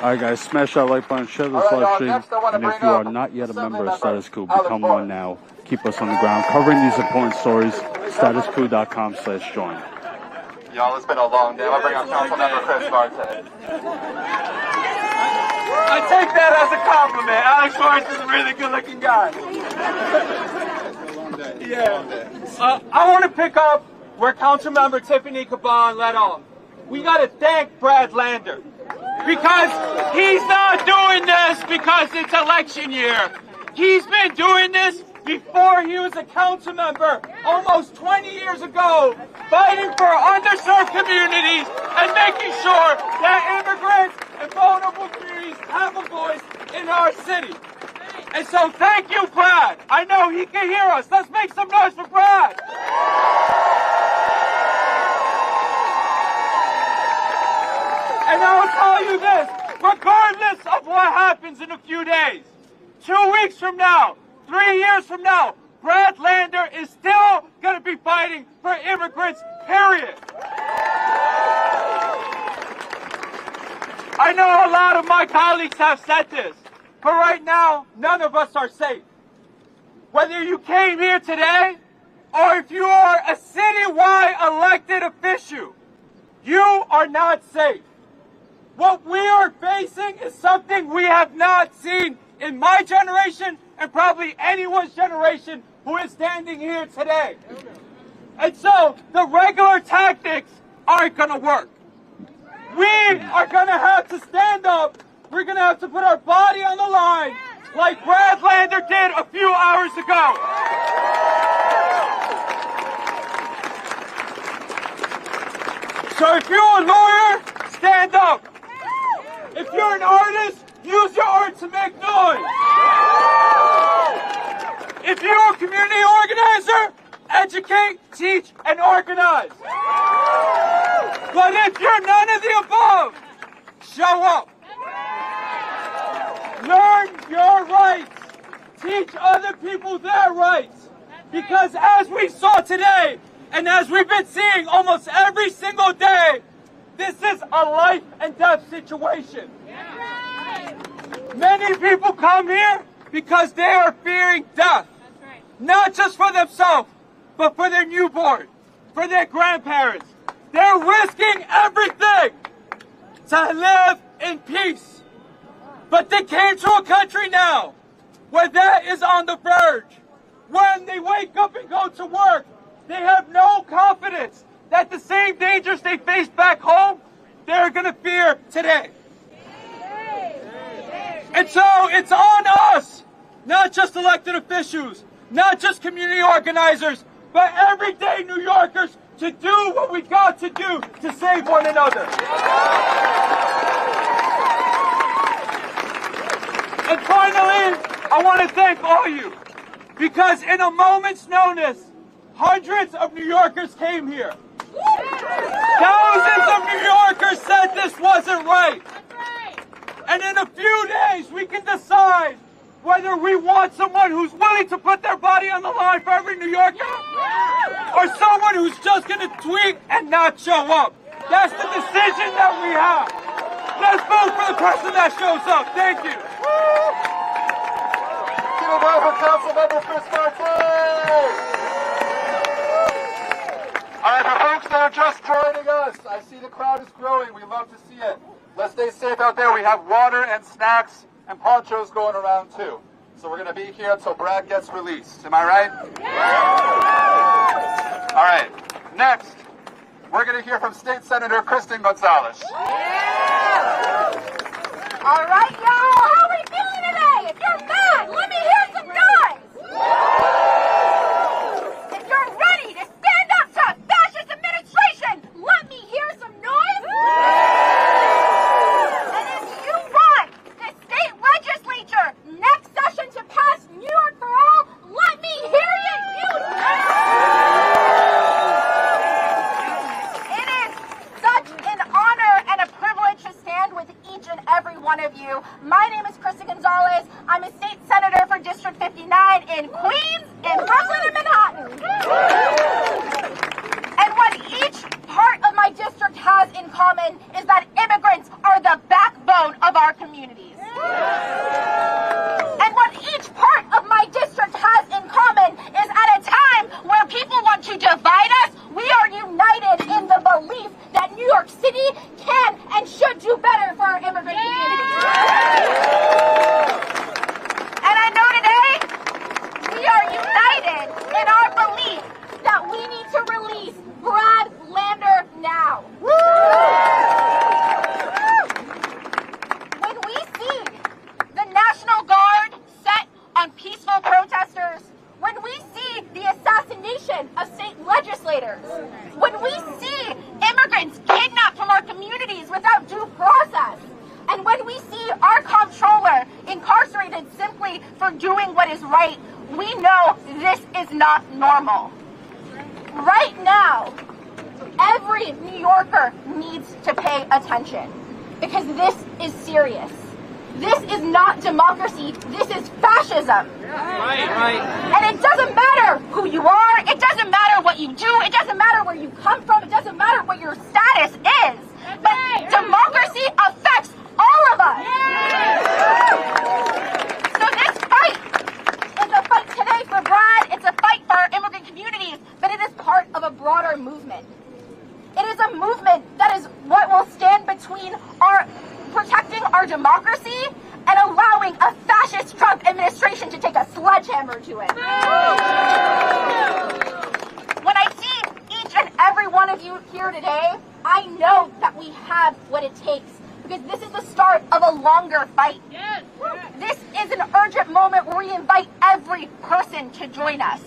K: Alright guys, smash that like button, share this live stream, and if you are not yet a member of Status Coup, become one now. Keep us on the ground, covering these important stories. StatusCoup.com/join.
H: Y'all, it's been a long day. I'll bring out Council Member Chris Marte.
J: I take that as a compliment. Alex Forrest is a really good-looking guy. Yeah. I want to pick up where Councilmember Tiffany Caban led off. We got to thank Brad Lander because he's not doing this because it's election year. He's been doing this before he was a council member almost 20 years ago, fighting for underserved communities and making sure that immigrants and vulnerable communities have a voice in our city. And so thank you, Brad. I know he can hear us. Let's make some noise for Brad. And I will tell you this, regardless of what happens in a few days, 2 weeks from now, 3 years from now, Brad Lander is still going to be fighting for immigrants, period. I know a lot of my colleagues have said this, but right now, none of us are safe. Whether you came here today, or if you are a citywide elected official, you are not safe. What we are facing is something we have not seen in my generation and probably anyone's generation who is standing here today. And so the regular tactics aren't going to work. We are going to have to stand up. We're going to have to put our body on the line like Brad Lander did a few hours ago. So if you're a lawyer, stand up. If you're an artist, use your art to make noise. If you're a community organizer, educate, teach, and organize. But if you're none of the above, show up. Learn your rights. Teach other people their rights. Because as we saw today, and as we've been seeing almost every single day, this is a life and death situation. Many people come here because they are fearing death. Not just for themselves, but for their newborn, for their grandparents. They're risking everything to live in peace. But they came to a country now where that is on the verge. When they wake up and go to work, they have no confidence that the same dangers they faced back home, they're going to fear today. And so it's on us, not just elected officials, not just community organizers, but everyday New Yorkers to do what we got to do to save one another. And finally, I want to thank all you, because in a moment's notice, hundreds of New Yorkers came here. Thousands of New Yorkers said this wasn't right. And in a few days, we can decide whether we want someone who's willing to put their body on the line for every New Yorker, or someone who's just going to tweet and not show up. That's the decision that we have. Let's vote for the person that shows up. Thank you.
H: All right, for folks that are just joining us, I see the crowd is growing. We love to see it. Let's stay safe out there. We have water and snacks and ponchos going around too. So we're going to be here until Brad gets released. Am I right? Yeah. All right. Next, we're going to hear from State Senator Kristen Gonzalez.
A: Yeah. All right, y'all. How are we feeling today? If you're mad, let me hear some noise. If you're ready to stand up to a fascist administration, let me hear some noise. And if you want the state legislature next session to pass New York for All, let me hear you. It is such an honor and a privilege to stand with each and every one of you. My name is Kristen Gonzalez. I'm a state senator for District 59 in Queens, in Brooklyn, and Manhattan. And what each part of my district has in common is that immigrants are the backbone of our communities. And what each part of my district has in common is at a time where people want to divide us, we are united in the belief that New York City can and should do better for our immigrant community. And I know today we are united in our belief that we need to release Brad Lander now. When we see the National Guard set on peaceful protesters, when we see the assassination of state legislators, when we see immigrants kidnapped from our communities without due process, and when we see our comptroller incarcerated simply for doing what is right, we know this is not normal. Right now, every New Yorker needs to pay attention because this is serious. This is not democracy. This is fascism. And it doesn't matter who you are. It doesn't matter what you do. It doesn't matter where you come from. It doesn't matter what your status is. But democracy affects all of us. So this fight is a fight today for Brad. It's a fight for our immigrant communities. But it is part of a broader movement. It is a movement that is what will stand between protecting our democracy and allowing a fascist Trump administration to take a sledgehammer to it. When I see each and every one of you here today, I know that we have what it takes, because this is the start of a longer fight. Yes. This is an urgent moment where we invite every person to join us,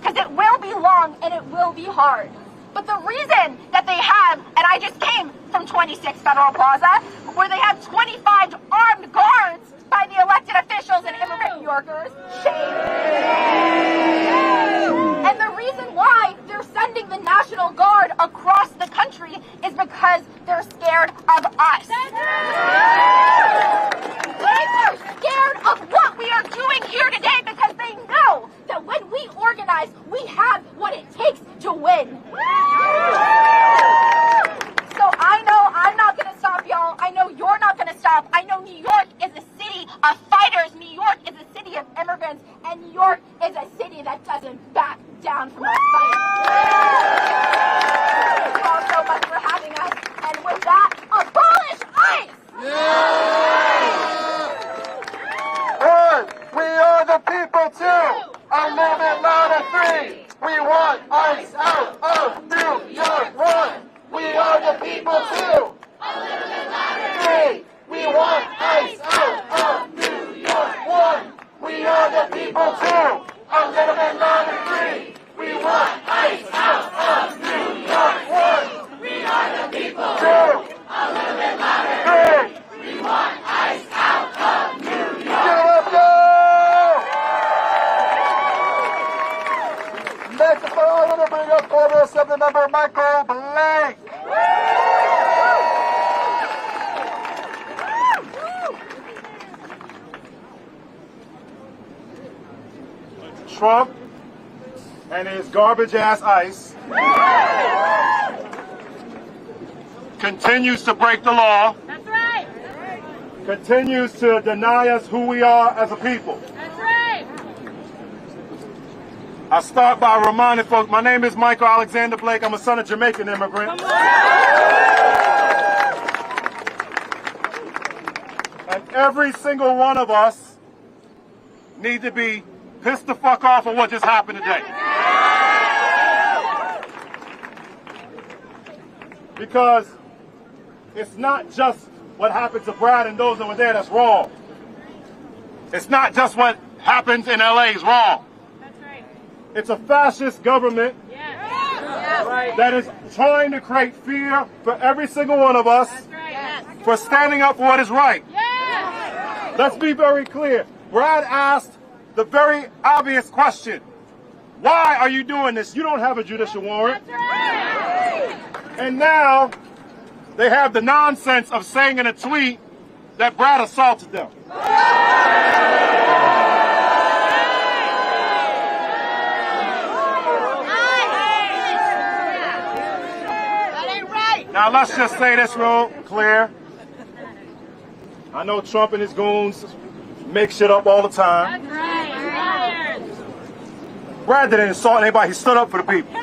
A: because it will be long and it will be hard. But the reason that they have, and I just came from 26 Federal Plaza, where they have 25 armed guards by the elected officials and immigrant New Yorkers. Shame. And the reason why they're sending the National Guard across the country is because they're scared of us. They are scared of what we are doing here today, because they know that when we organize, we have what it takes to win. So I know I'm not going to stop, y'all. I know you're not going to stop. I know New York is a city of fighters. New York is a city of immigrants. And New York is a city that doesn't back down from our fight. Thank you all so much for having us. And with that, abolish ICE!
C: We are the people too. Amendment Louder 3. We want ICE out of New York 1. We are the people too. Amendment Louder 3. We want ICE out of New York 1. We are the people too. Amendment Louder 3. We want ICE out of New York 1. We are the people too. Amendment Louder 3. We want ICE out of New York. Get up, go! Next, I'm going to bring up Order Assembly Member Michael Blank.
I: Trump and his garbage-ass ICE continues to break the law.
D: That's right.
I: Continues to deny us who we are as a people.
D: That's right.
I: I start by reminding folks, my name is Michael Alexander Blake. I'm a son of Jamaican immigrant. And every single one of us need to be pissed the fuck off of what just happened today. Because it's not just what happened to Brad and those that were there that's wrong. It's not just what happens in LA is wrong.
D: That's right.
I: It's a fascist government that is trying to create fear for every single one of us for standing up for what is right. Let's be very clear. Brad asked the very obvious question. Why are you doing this? You don't have a judicial warrant. And now they have the nonsense of saying in a tweet that Brad assaulted them. Now let's just say this real clear. I know Trump and his goons make shit up all the time.
D: That's right.
I: Brad didn't insult anybody, he stood up for the people.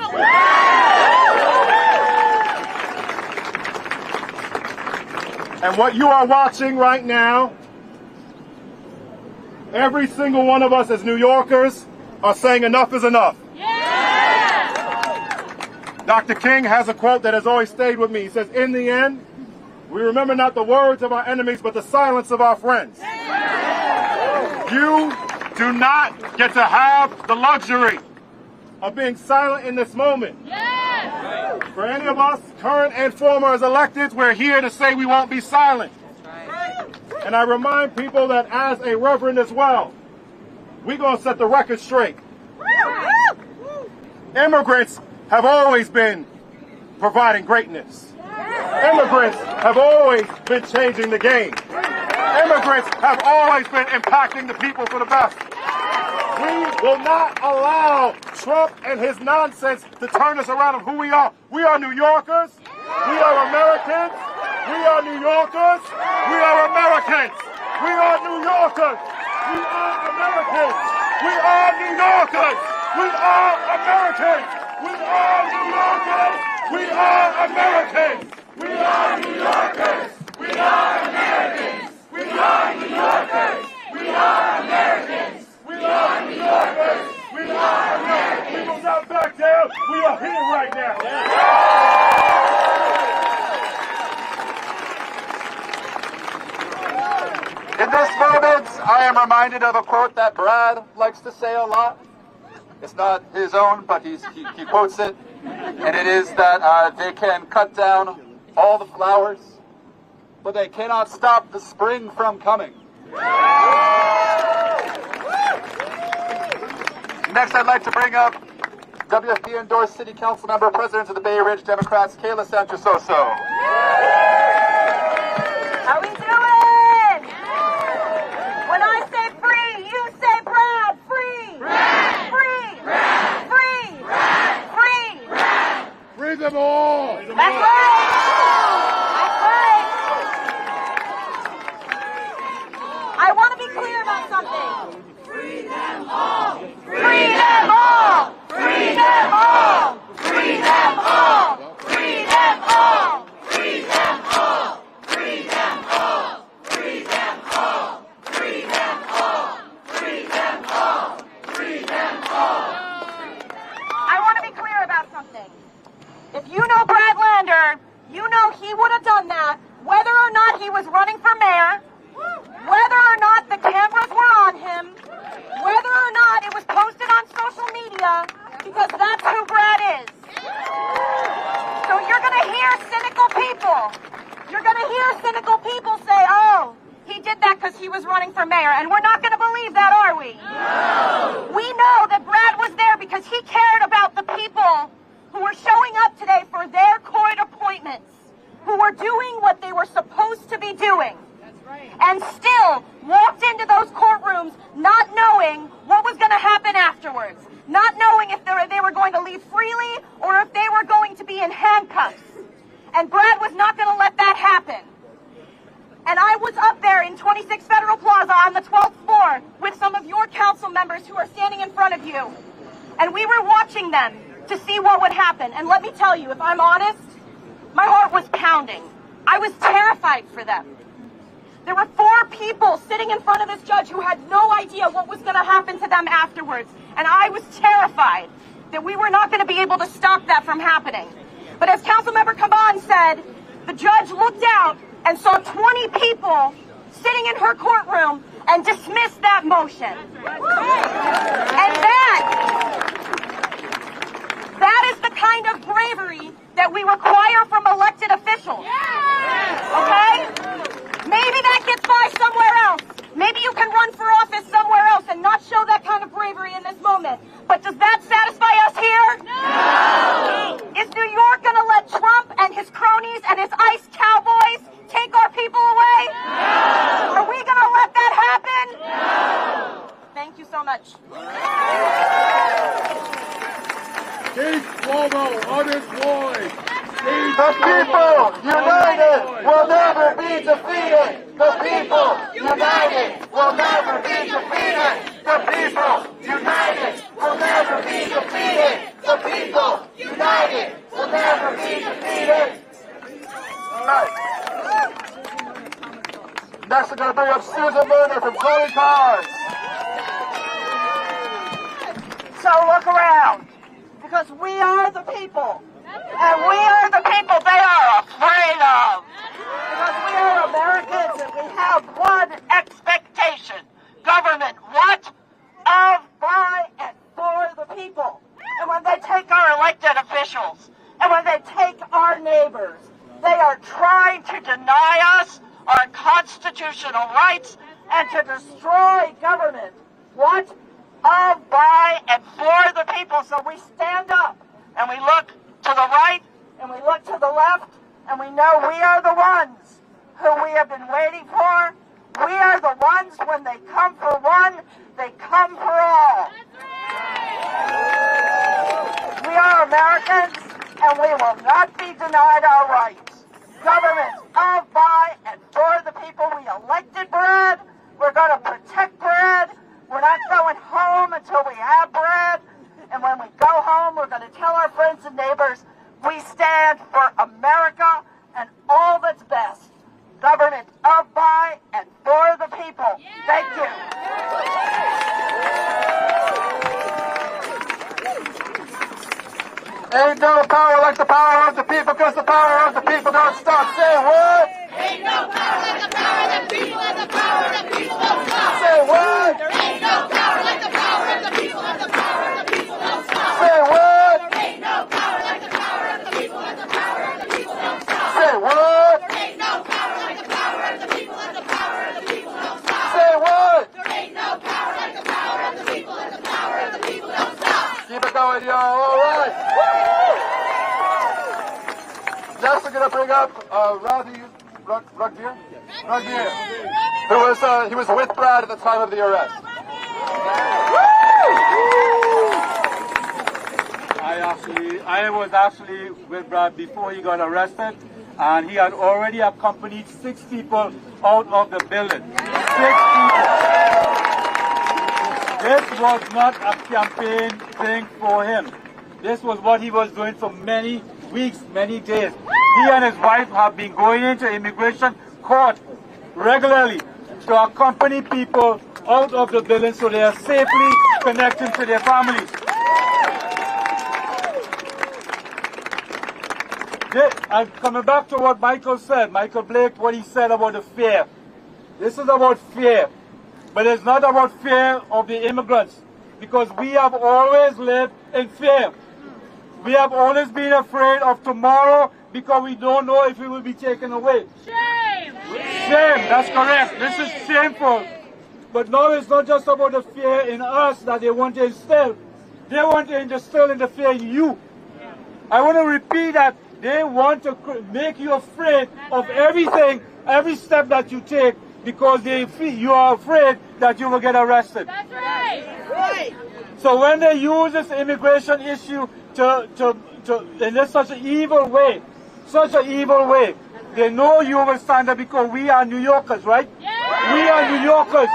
I: And what you are watching right now, every single one of us as New Yorkers are saying enough is enough. Dr. King has a quote that has always stayed with me. He says, in the end, we remember not the words of our enemies, but the silence of our friends. You do not get to have the luxury of being silent in this moment. For any of us, current and former as electeds, we're here to say we won't be silent. And I remind people that as a reverend as well, we're going to set the record straight. Immigrants have always been providing greatness. Immigrants have always been changing the game. Immigrants have always been impacting the people for the best. We will not allow Trump and his nonsense to turn us around of who we are. We are New Yorkers. We are Americans. We are New Yorkers. We are Americans. We are New Yorkers. We are Americans. We are New Yorkers. We are Americans. We are New Yorkers. We are Americans. We are New Yorkers. We are Americans. We are New Yorkers. We are Americans. We are New Yorkers. We are Americans. People's out back there. We are here right now.
H: In this moment, I am reminded of a quote that Brad likes to say a lot. It's not his own, but he quotes it. And it is that they can cut down all the flowers, but they cannot stop the spring from coming. Next, I'd like to bring up WFP endorsed City Council member, President of the Bay Ridge Democrats, Kayla Sanchososo.
A: How we doing? When I say free, you say Brad. Free. Brad. Free. Brad. Free. Brad. Free. Brad.
I: Free them all.
A: That's right. That's right. I want to be clear about something.
E: Free them all!
A: Free them all!
E: Free them all! Free them all! Free them all! Free them all! Free them all! Free them all! Free them all! Free them all! Free them all!
A: I want to be clear about something. If you know Brad Lander, you know he would have done that whether or not he was running for mayor, whether or not the cameras were on him, whether or not it was posted on social media, because that's who Brad is. So you're going to hear cynical people. You're going to hear cynical people say, oh, he did that because he was running for mayor. And we're not going to believe that, are we? No. We know that Brad was there because he cared about the people who were showing up today for their court appointments, who were doing what they were supposed to be doing. And still walked into those courtrooms not knowing what was going to happen afterwards, not knowing if they were going to leave freely or if they were going to be in handcuffs. And Brad was not going to let that happen. And I was up there in 26 Federal Plaza on the 12th floor with some of your council members who are standing in front of you. And we were watching them to see what would happen. And let me tell you, if I'm honest, my heart was pounding. I was terrified for them. There were 4 people sitting in front of this judge who had no idea what was going to happen to them afterwards. And I was terrified that we were not going to be able to stop that from happening. But as Councilmember Caban said, the judge looked out and saw 20 people sitting in her courtroom and dismissed that motion. And that is the kind of bravery that we require from elected officials. Okay? Maybe that gets by somewhere else. Maybe you can run for office somewhere else and not show that kind of bravery in this moment. But does that satisfy us here? No! Is New York going to let Trump and his cronies and his ICE cowboys take our people away? No! Are we going to let that happen? No! Thank you so much.
I: Keep Cuomo unemployed.
H: The people united will never be defeated. The people united will never be defeated. The people united will never be defeated. The people united will never be defeated. All right. Next, we're going to bring up Susan Lerner from Chloe Cars.
C: So look around, because we are the people. And we are the people they are afraid of. Because we are Americans and we have one expectation. Government, what? Of, by, and for the people. And when they take our elected officials, and when they take our neighbors, they are trying to deny us our constitutional rights and to destroy government. What? Of, by, and for the people. So we stand up and we look to the right, and we look to the left, and we know we are the ones who we have been waiting for. we are the ones, when they come for one, they come for all. We are Americans, and we will not be denied our rights. Government of, by, and for the people. We elected bread. We're going to protect bread. We're not going home until we have bread. And when we go home, we're going to tell our friends and neighbors, we stand for America and all that's best. Government of, by, and for the people. Thank you.
H: Ain't no power like the power of the people, because the power of the people don't stop. Say what?
E: Ain't no power like the power of the people, and the power of the people don't stop.
H: Say what?
E: There ain't no power like the power of the people, and the power of the people don't stop.
H: Say what?
E: There ain't no power like the power of the people, and the power of the people don't stop.
H: Say what?
E: There ain't no power like the power of the people, and the power of the people don't stop.
H: Say what?
E: There ain't no power like the power of the people, and the power of the people don't stop.
H: Keep it going, y'all. All right. Next, we're gonna bring up Bravery, he was with Brad at the time of the arrest.
L: I was actually with Brad before he got arrested, and he had already accompanied 6 people out of the building. 6 people. This was not a campaign thing for him. This was what he was doing for many weeks, many days. He and his wife have been going into immigration court regularly to accompany people out of the building so they are safely connected to their families. And coming back to what Michael said, Michael Blake, what he said about the fear. This is about fear, but it's not about fear of the immigrants, because we have always lived in fear. We have always been afraid of tomorrow because we don't know if it will be taken away.
E: Shame!
L: Shame, that's correct. This is shameful. But now it's not just about the fear in us that they want to instill. They want to instill in the fear in you. I want to repeat that. They want to make you afraid of everything, every step that you take, because you are afraid that you will get arrested.
E: That's right! Right!
L: So when they use this immigration issue in such an evil way, they know you will stand up because we are New Yorkers, right?
E: Yeah.
L: We are New Yorkers.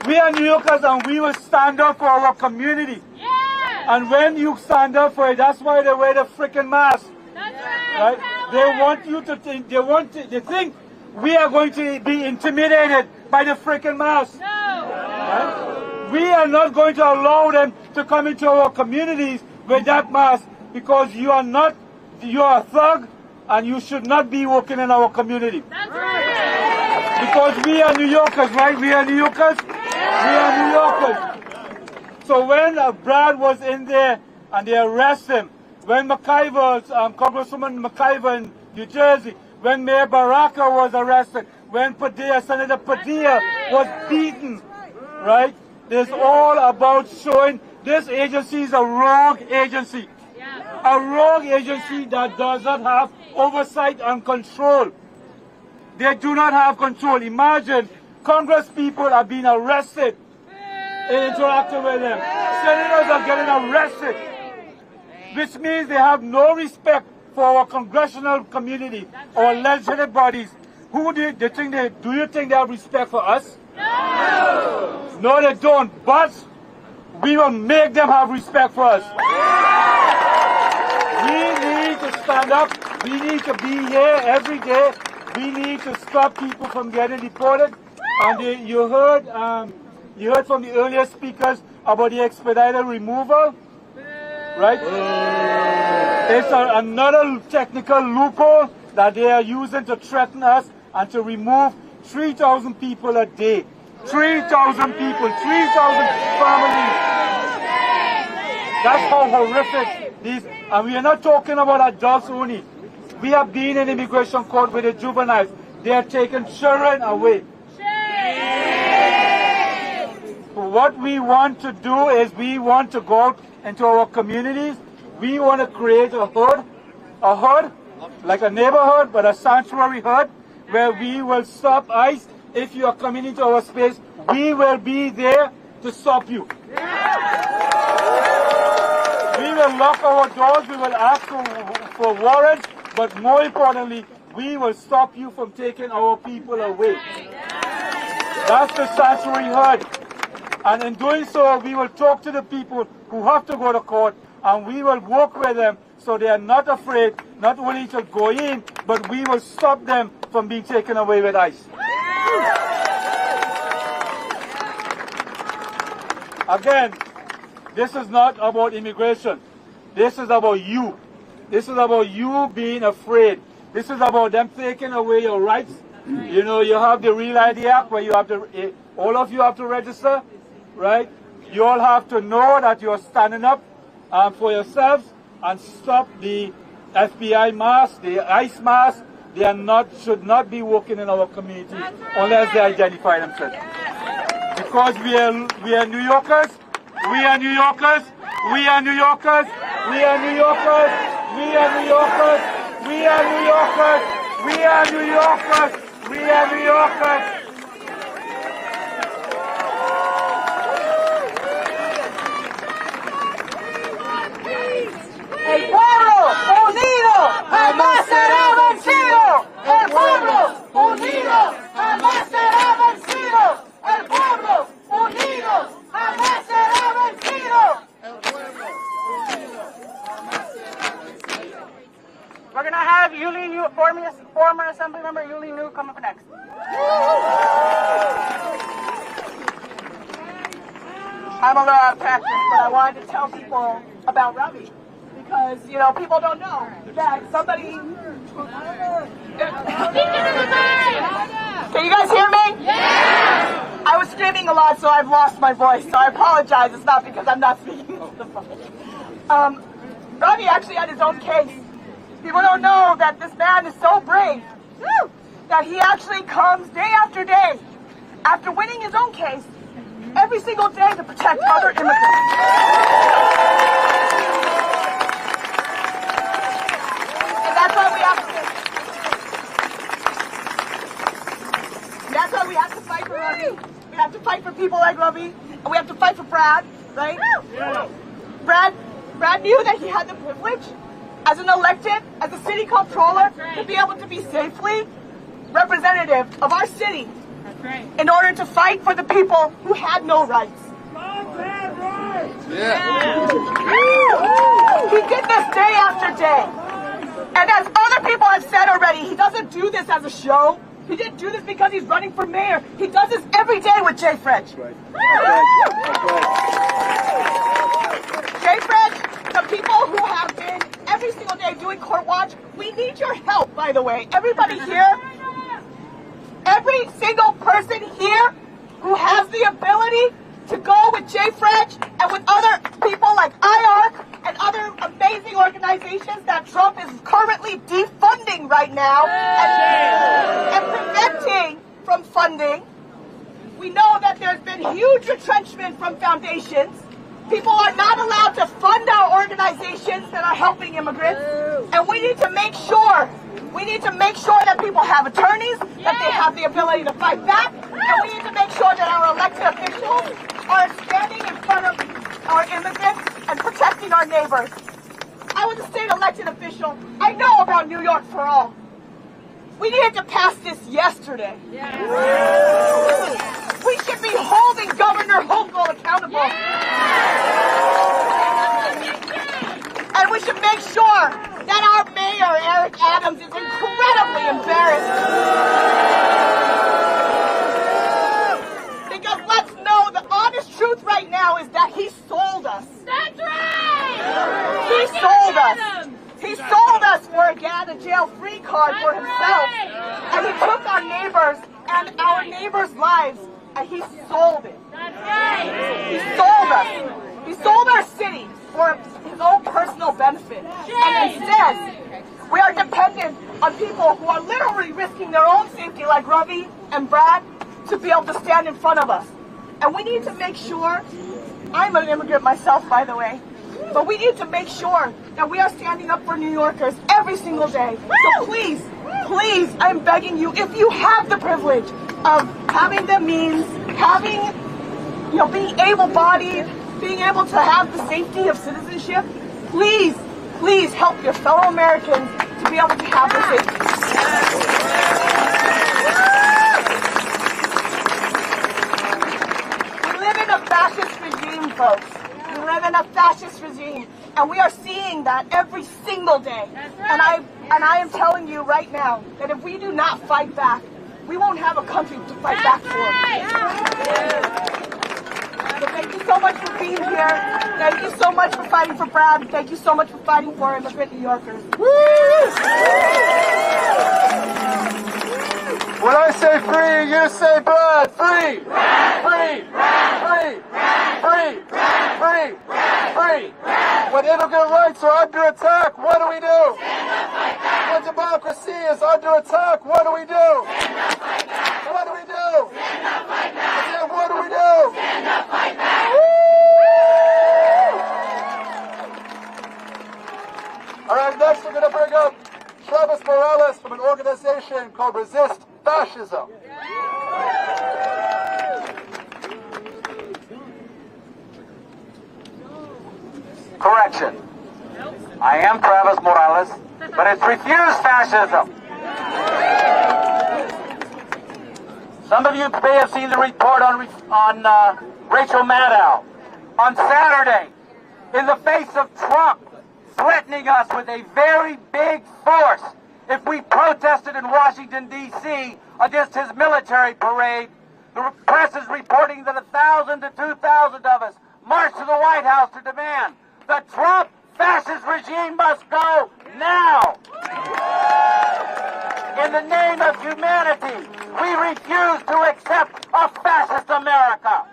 L: We are New Yorkers, and we will stand up for our community.
E: Yeah.
L: And when you stand up for it, that's why they wear the freaking mask.
E: That's right.
L: Right? They want you to think, they think we are going to be intimidated by the freaking mask.
E: No.
L: Right? We are not going to allow them to come into our communities with that mask, because you are a thug, and you should not be working in our community.
E: That's right.
L: Because we are New Yorkers, right? We are New Yorkers. We are New Yorkers. So when Brad was in there and they arrested him, when Congresswoman McIver in New Jersey, when Mayor Baraka was arrested, when Senator Padilla was beaten, right? It's all about showing this agency is a rogue agency. A rogue agency that does not have oversight and control. They do not have control. Imagine Congress people are being arrested and interacting with them. Senators are getting arrested, which means they have no respect for our congressional community, our legislative bodies. Do you think they have respect for us? No! No, they don't. But we will make them have respect for us. We need to stand up. We need to be here every day. We need to stop people from getting deported. And you heard from the earlier speakers about the expedited removal, right? It's another technical loophole that they are using to threaten us and to remove 3,000 people a day. 3,000 people, 3,000 families. That's how horrific these. And we are not talking about adults only. We have been in immigration court with the juveniles. They are taking children away. So what we want to do is we want to go out into our communities. We want to create a hood, like a neighborhood, but a sanctuary hood, where we will stop ICE if you are coming into our space, we will be there to stop you. We will lock our doors, we will ask for warrants, but more importantly, we will stop you from taking our people away. That's the sanctuary heard. And in doing so, we will talk to the people who have to go to court, and we will work with them so they are not afraid, not only to go in, but we will stop them from being taken away with ICE. Again, this is not about immigration. This is about you. This is about you being afraid. This is about them taking away your rights. You know, you have the Real ID Act where you have to, all of you have to register, right? You all have to know that you're standing up for yourselves and stop the FBI mask, the ICE mask. They are not, should not be working in our community unless they identify themselves. Because we are New Yorkers, we are New Yorkers, we are New Yorkers, we are New Yorkers, we are New Yorkers, we are New Yorkers, we are New Yorkers, we are New Yorkers.
C: El pueblo unido jamás será vencido. El pueblo unido jamás será vencido. El pueblo unido jamás será vencido.
F: We're going to have Yuli New, former Assembly Member Yuli New come up next.
A: I'm a little out of practice, but I wanted to tell people about Ravi. Because, you know, people don't know that somebody... Can you guys hear me? Yeah! I was screaming a lot, so I've lost my voice. So I apologize. It's not because I'm not speaking into the phone. Ravi actually had his own case. People don't know that this man is so brave that he actually comes day after day, after winning his own case, every single day to protect other immigrants. That's why we have to fight for Ravi. We have to fight for people like Ravi, and we have to fight for Brad, right? Yeah. Brad knew that he had the privilege as an elected, as a city comptroller, to be able to be safely representative of our city in order to fight for the people who had no rights. Yeah. He did this day after day. And as other people have said already, he doesn't do this as a show. He didn't do this because he's running for mayor. He does this every day with Jay French. Jay French, the people who have been every single day doing court watch, we need your help, by the way. Everybody here, every single person here who has the ability to go with Jay French and with other people like IARC and other amazing organizations that Trump is currently defunding right now and preventing from funding. We know that there's been huge retrenchment from foundations. People are not allowed to fund our organizations that are helping immigrants. And we need to make sure that people have attorneys, that they have the ability to fight back, and we need to make sure that our elected officials are standing in front of our immigrants and protecting our neighbors. I was a state elected official. I know about New York for All. We needed to pass this yesterday. We should be holding Governor Hochul accountable. And we should make sure that our mayor, Eric Adams, is incredibly embarrassed. Because let's know the honest truth right now is that he sold us.
D: That's right!
A: He sold us. He sold us for a get out of jail free card for himself. And he took our neighbors and our neighbors' lives and he sold it.
D: That's right!
A: He sold us. He sold our city for his own personal benefit. And instead, we are dependent on people who are literally risking their own safety, like Ravi and Brad, to be able to stand in front of us. And we need to make sure, I'm an immigrant myself, by the way, but we need to make sure that we are standing up for New Yorkers every single day. So please, please, I'm begging you, if you have the privilege, of having the means, having, being able-bodied, being able to have the safety of citizenship, please help your fellow Americans to be able to have the safety. We live in a fascist regime, folks. We live in a fascist regime, and we are seeing that every single day. And I am telling you right now that if we do not fight back, we won't have a country to fight back for. So thank you so much for being here. Thank you so much for fighting for Brad. Thank you so much for fighting for immigrant New Yorkers.
H: When I say free, you say Brad. Free! Free! Free! Free! Free! Free! When immigrant rights are under attack, what do we do? When democracy is under attack, what do we do? What do we do? What do we do? All right, next we're going to bring up Travis Morales from an organization called Resist Fascism.
M: Correction. I am Travis Morales, but it's refuse fascism. Some of you may have seen the report on Rachel Maddow. On Saturday, in the face of Trump threatening us with a very big force if we protested in Washington, D.C. against his military parade, the press is reporting that 1,000 to 2,000 of us marched to the White House to demand the Trump fascist regime must go now. In the name of humanity, we refuse to accept a fascist America.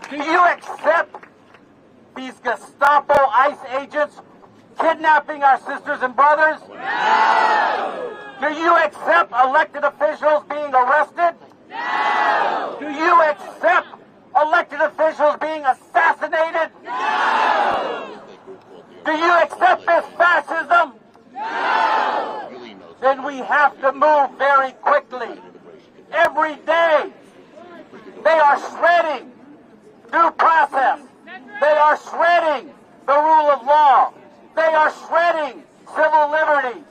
M: Do you accept these Gestapo ICE agents kidnapping our sisters and brothers? No! Do you accept elected officials being arrested? No! Do you accept elected officials being assassinated? No! Do you accept this fascism? No! Then we have to move very quickly. Every day, they are shredding due process. They are shredding the rule of law. They are shredding civil liberties.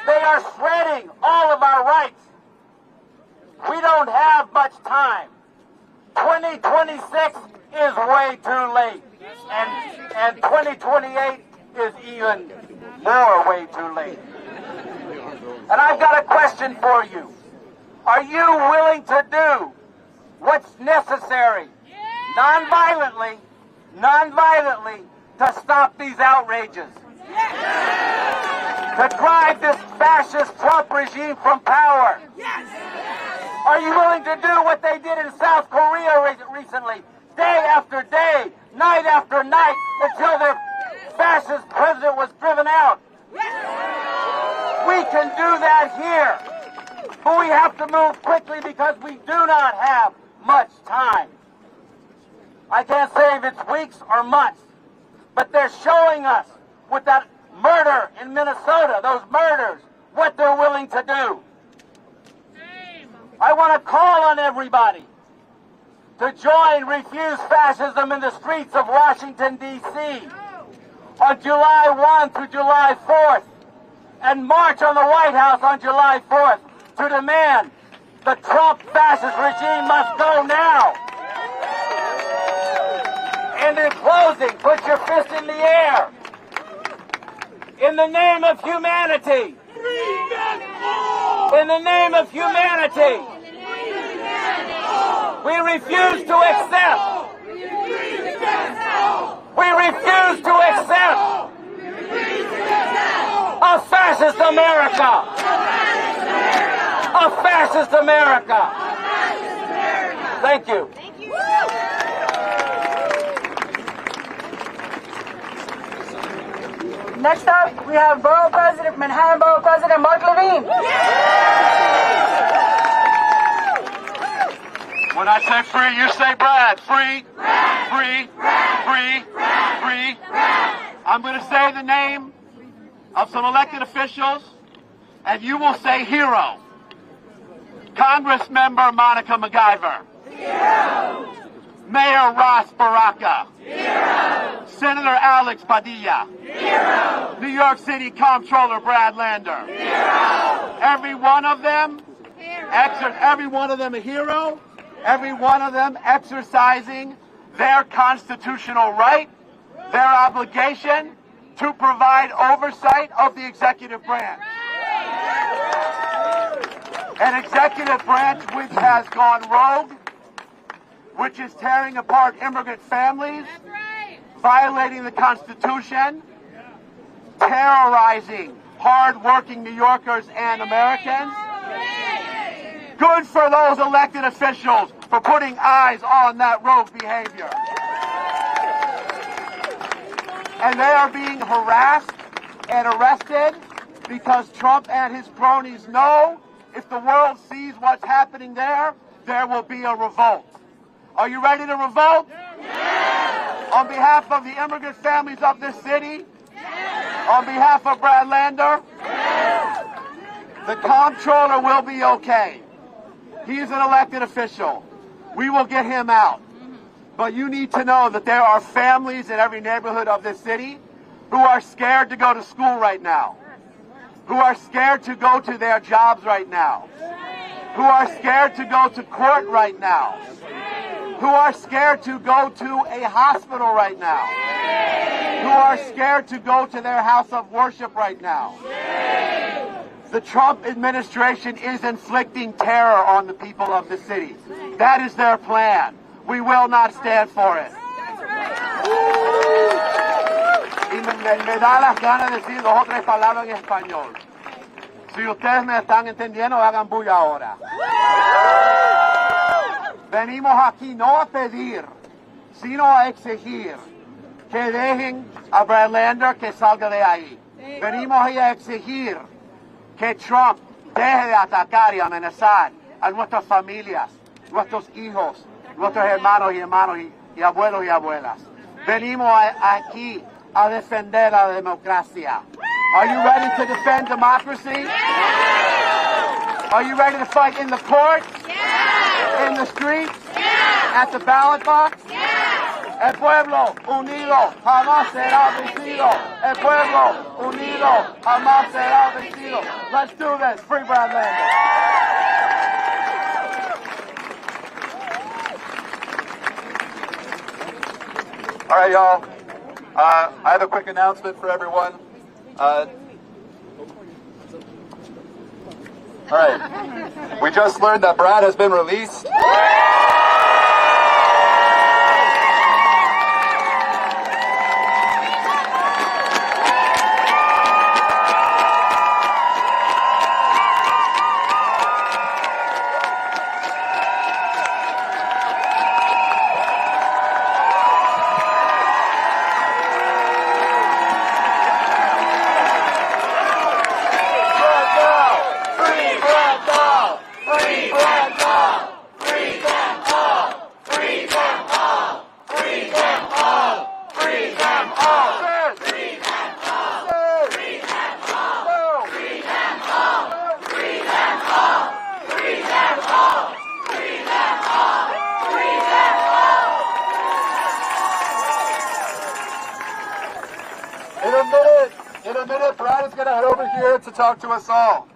M: They are shredding all of our rights. We don't have much time. 2026 is way too late. And 2028 is even more way too late. And I've got a question for you. Are you willing to do what's necessary, non-violently, to stop these outrages? To drive this fascist Trump regime from power? Are you willing to do what they did in South Korea recently, day after day, night after night, until their fascist president was driven out? We can do that here, but we have to move quickly because we do not have much time. I can't say if it's weeks or months, but they're showing us with that murder in Minnesota, those murders, what they're willing to do. I want to call on everybody to join Refuse Fascism in the streets of Washington, D.C. on July 1 through July 4th, and march on the White House on July 4th to demand the Trump fascist regime must go now. And in closing, put your fist in the air. In the name of humanity. In the name of humanity. We refuse to accept. We refuse to accept a fascist America. A fascist America. Thank you.
G: Next up, we have Borough President, Manhattan Borough President Mark Levine.
H: When I say free, you say Brad. Free, free, free, free. I'm going to say the name of some elected officials, and you will say hero.
J: Congressmember Monica MacGyver. Zero. Mayor Ross Baraka. Zero. Senator Alex Padilla. Zero. New York City Comptroller Brad Lander. Zero. Every one of them a hero. Every one of them exercising their constitutional right, their obligation to provide oversight of the executive branch. An executive branch which has gone rogue, which is tearing apart immigrant families, violating the Constitution, terrorizing hard-working New Yorkers and Americans. Good for those elected officials for putting eyes on that rogue behavior. And they are being harassed and arrested because Trump and his cronies know if the world sees what's happening there, there will be a revolt. Are you ready to revolt? Yes. On behalf of the immigrant families of this city? Yes. On behalf of Brad Lander? Yes. The comptroller will be okay. He's an elected official. We will get him out. But you need to know that there are families in every neighborhood of this city who are scared to go to school right now, who are scared to go to their jobs right now, who are scared to go to court right now, who are scared to go to a hospital right now, who are scared to go to their house of worship right now. The Trump administration is inflicting terror on the people of the city. That is their plan. We will not stand for it. Y me da las ganas de decir 2 o 3 palabras en español. Si ustedes me están entendiendo, hagan bulla ahora. Venimos aquí no a pedir, sino a exigir que dejen a Brad Lander que salga de ahí. Venimos ahí a exigir que Trump deje de atacar y amenazar a nuestras familias, nuestros hijos, nuestros hermanos y abuelos y abuelas. Venimos aquí a defender la democracia. Are you ready to defend democracy? Yes. Are you ready to fight in the courts? Yes. In the streets? Yes. At the ballot box? Yes. El pueblo unido jamás será vencido. El pueblo unido jamás será vencido. Let's do this. Free Brad Lander.
H: All right, y'all. I have a quick announcement for everyone. All right. We just learned that Brad has been released. In a minute, Brad is going to head over here to talk to us all.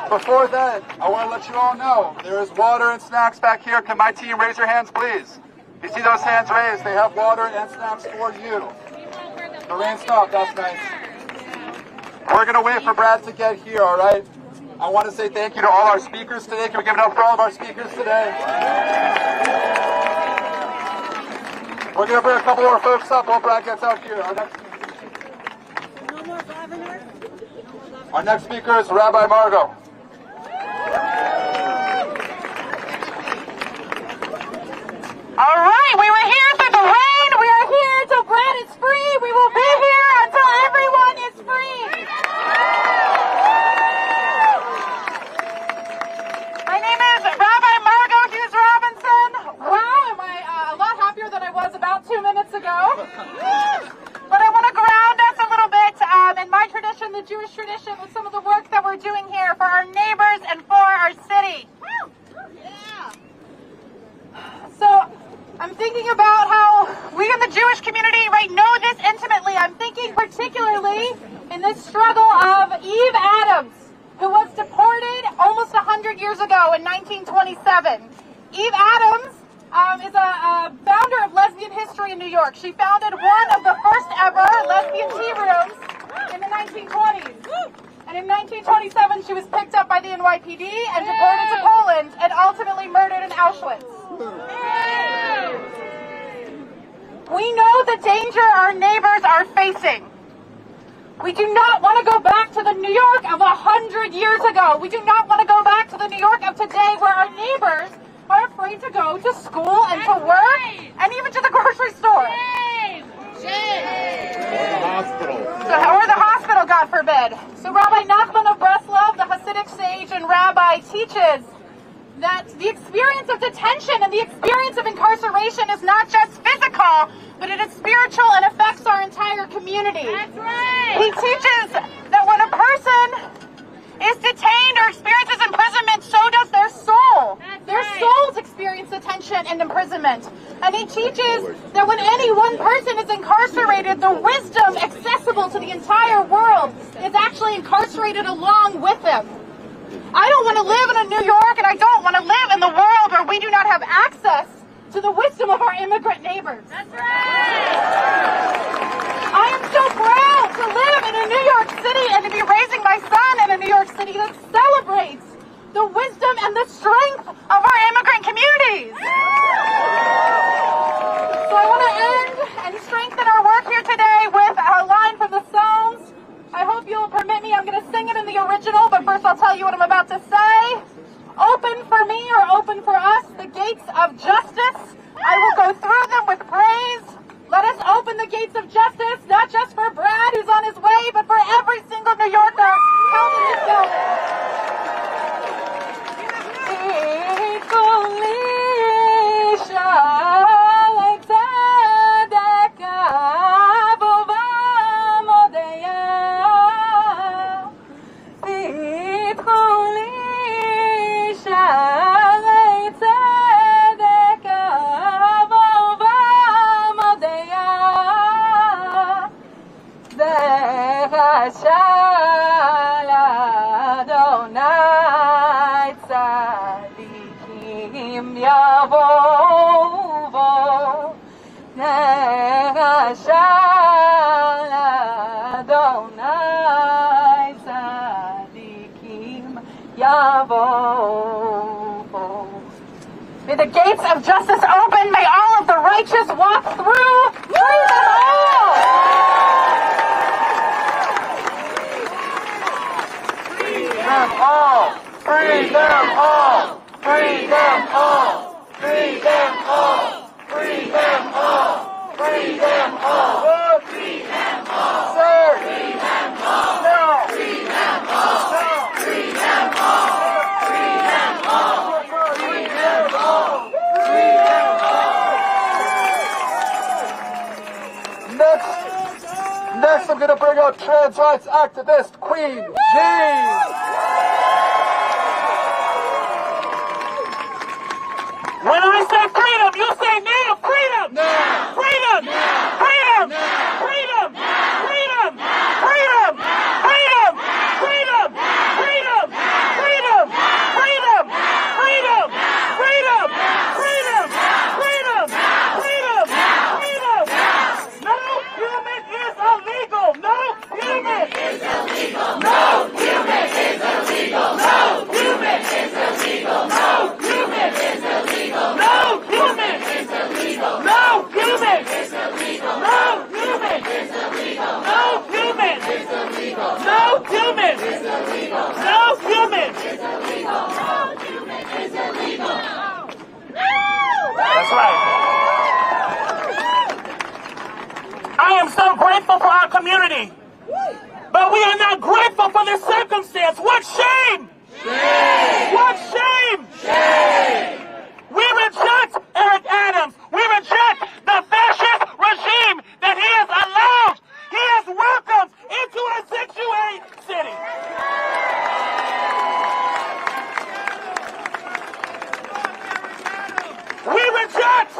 H: Before that, I want to let you all know there is water and snacks back here. Can my team raise your hands, please? You see those hands raised? They have water and snacks for you. The rain stopped. That's nice. We're going to wait for Brad to get here, all right? I want to say thank you to all our speakers today. Can we give it up for all of our speakers today? We're going to bring a couple more folks up while Brad gets out here. Our next speaker is Rabbi Margot.
F: All right, we were here through the rain. We are here until Brad is free. We will be here until everyone is free. My name is Rabbi Margot Hughes Robinson. Wow, am I a lot happier than I was about 2 minutes ago. But I want to ground us a little bit in my tradition, the Jewish tradition, with some of the work that we're doing here for our I'm thinking about how we in the Jewish community, right, know this intimately. I'm thinking particularly in this struggle of Eve Adams, who was deported almost 100 years ago in 1927. Eve Adams is a founder of lesbian history in New York. She founded one of the first ever lesbian tea rooms in the 1920s. And in 1927, she was picked up by the NYPD and deported to Poland and ultimately murdered in Auschwitz. We know the danger our neighbors are facing. We do not want to go back to the New York of 100 years ago. We do not want to go back to the New York of today where our neighbors are afraid to go to school and to work and even to the grocery store. Or the hospital, God forbid. So Rabbi Nachman of Breslov, the Hasidic sage and rabbi, teaches that the experience of detention and the experience of incarceration is not just physical, but it is spiritual and affects our entire community. That's right. He teaches that when a person is detained or experiences imprisonment, so does their soul. Their souls experience detention and imprisonment. And he teaches that when any one person is incarcerated, the wisdom accessible to the entire world is actually incarcerated along with him. I don't want to live in a New York, and I don't want to live in the world where we do not have access to the wisdom of our immigrant neighbors. That's right. I am so proud to live in a New York City and to be raising my son in a New York City that celebrates the wisdom and the strength of our immigrant communities. So I want to end and strengthen our work here today with a line from the Psalms. I hope you'll permit me. I'm going to sing it in the original, but first I'll tell you what I'm about to say. Open for me, or open for us, the gates of justice. I will go through them with praise. Let us open the gates of justice, not just for Brad, who's on his way, but for every single New Yorker held in this building. May the gates of justice open. May all of the righteous walk through. Free them all.
M: Free them all. Free them all. Free them all. Free them all. Free them all. Free them all. Free them all. Sir. Free them all. No. Free them all. No. Free them all. Free them all. Free them all. Free them all. Next, I'm going to bring out trans rights activist Queen Jean.
J: When I say freedom, you say now. Freedom. Now. Freedom. Now. Freedom. Now. Freedom. Now. Freedom. Now. Freedom. Freedom. Freedom. Freedom. Freedom. Freedom. Freedom. Freedom. Freedom. Freedom. Freedom. Freedom. No human is illegal. No human is illegal. No human is illegal. No human is illegal. No human is illegal. No human is illegal. No human is illegal. No human is illegal. No human is illegal. No human is illegal. No human is illegal. No human is illegal. That's right. I am so grateful for our community, but we are not grateful for this circumstance. What shame! Shame! What shame! Shame! We reject Eric Adams. We reject the fascist regime that he has allowed. He has welcomed into a sanctuary city. We reject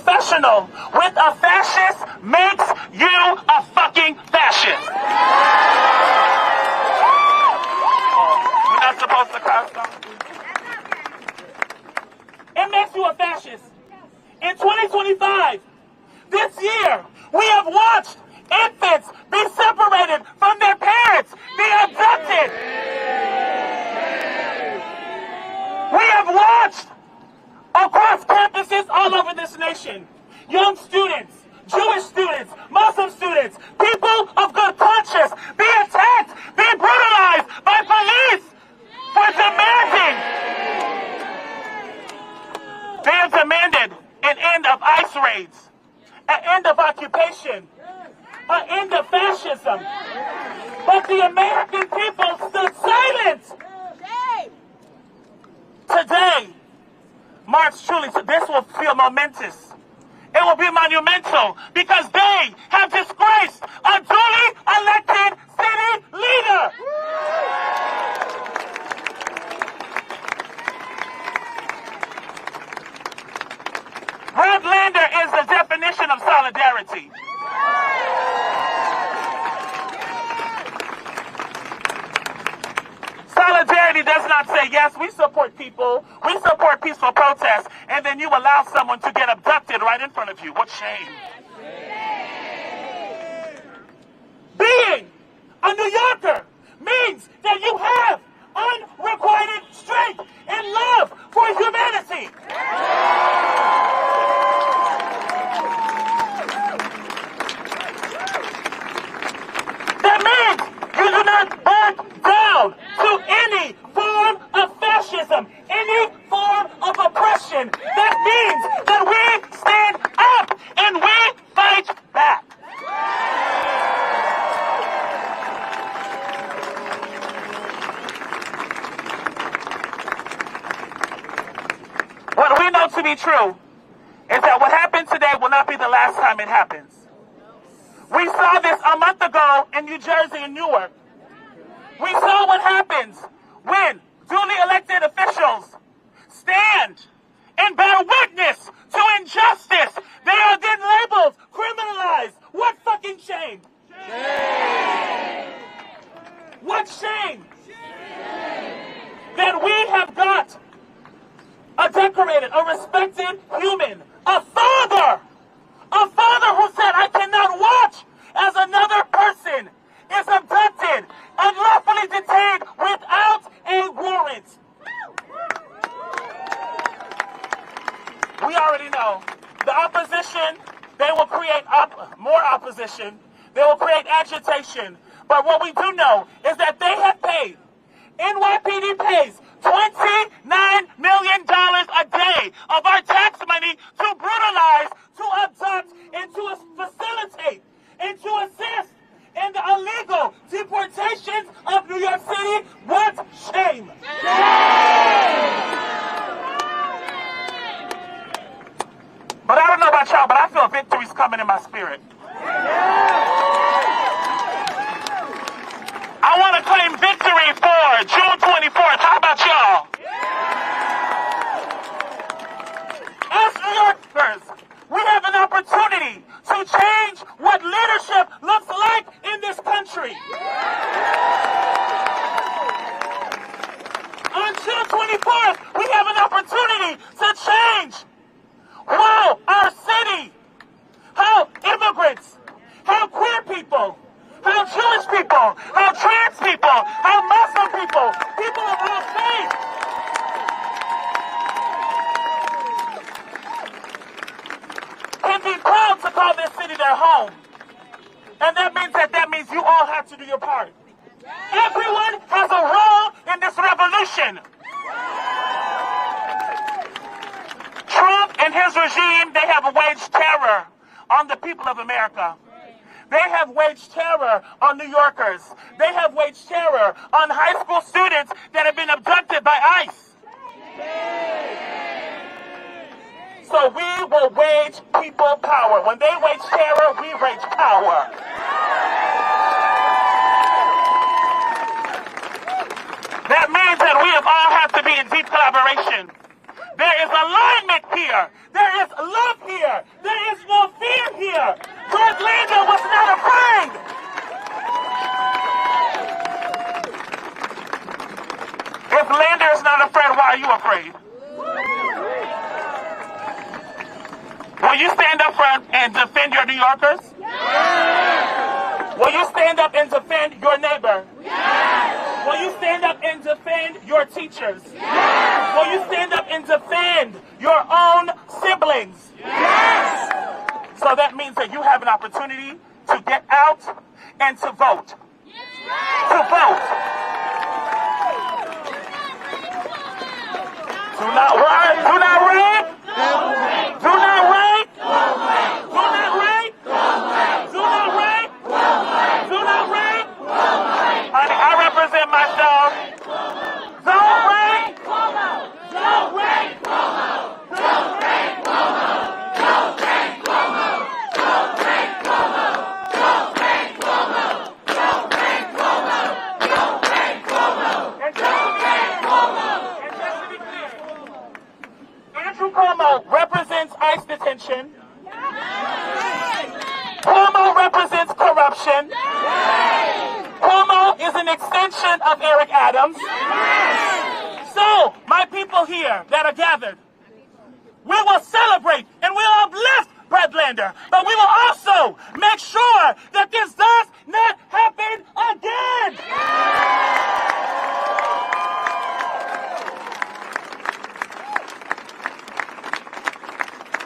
J: professional with a fascist makes you a fucking fascist. We're not supposed to cross them. It makes you a fascist. In 2025, this year, we have watched infants be separated from their parents, be abducted. We have watched across campuses all over this nation, young students, Jewish students, Muslim students, people of good conscience be attacked, be brutalized by police for demanding. They have demanded an end of ICE raids, an end of occupation, an end of fascism. But the American people stood silent. Today marks truly, this will feel momentous. It will be monumental because they have disgraced a duly elected city leader. Brad Lander is the definition of solidarity. Solidarity does not say, yes, we support people, we support peaceful protests, and then you allow someone to get abducted right in front of you. What shame. Being a New Yorker means that you have unrequited strength and love for humanity. That means you do not back down to any form of fascism, any form of oppression. That means that we stand up and we fight back. What we know to be true is that what happened today will not be the last time it happens. We saw this a month ago in New Jersey and Newark. We saw what happens when duly elected officials stand and bear witness to injustice. They are then labeled, criminalized. What fucking shame? Shame. What shame? Shame. That we have got a decorated, a respected human, a father who said, I cannot watch as another person is abducted, unlawfully detained without a warrant. We already know the opposition, they will create more opposition, they will create agitation. But what we do know is that they have paid, NYPD pays $29 million a day of our tax money to brutalize, to abduct, and to facilitate, and to assist in the illegal deportations of New York City. What shame! But I don't know about y'all, but I feel victory's coming in my spirit. I want to claim victory for June 24th. How about y'all? As New Yorkers, we have an opportunity to change what leadership looks like in this country. On June 24th, we have an opportunity to change how our city, how immigrants, how queer people, how Jewish people, how trans people, how Muslim people, people of all faiths, can be proud to call this city their home. And that means you all have to do your part. Everyone has a role in this revolution. Trump and his regime, they have waged terror on the people of America. They have waged terror on New Yorkers. They have waged terror on high school students that have been abducted by ICE. So we will wage people power. When they wage terror, we wage power. That means that we all have to be in deep collaboration. There is alignment here. There is love here. There is no fear here. Bradlander was not afraid. If Lander is not afraid, why are you afraid? Will you stand up front and defend your New Yorkers? Yes. Will you stand up and defend your neighbor? Yes. Will you stand up and defend your teachers? Yes. Will you stand up and defend your own siblings? Yes. So that means that you have an opportunity to get out and to vote. Yes. To vote. Do not run. Do not rape. Do not rape. Do not rape. Do not rape. Do not rape. Honey, I represent myself. Don't rape. Don't rape. Don't rape. Don't rape. Don't rape. Don't rape. Don't rape. Don't rape. And just to be clear, Andrew Cuomo represents ICE detention. Cuomo represents corruption. Cuomo is an extension of Eric Adams. So, my people here that are gathered, we will celebrate and we will uplift Bradlander, but we will also make sure that this does not happen again.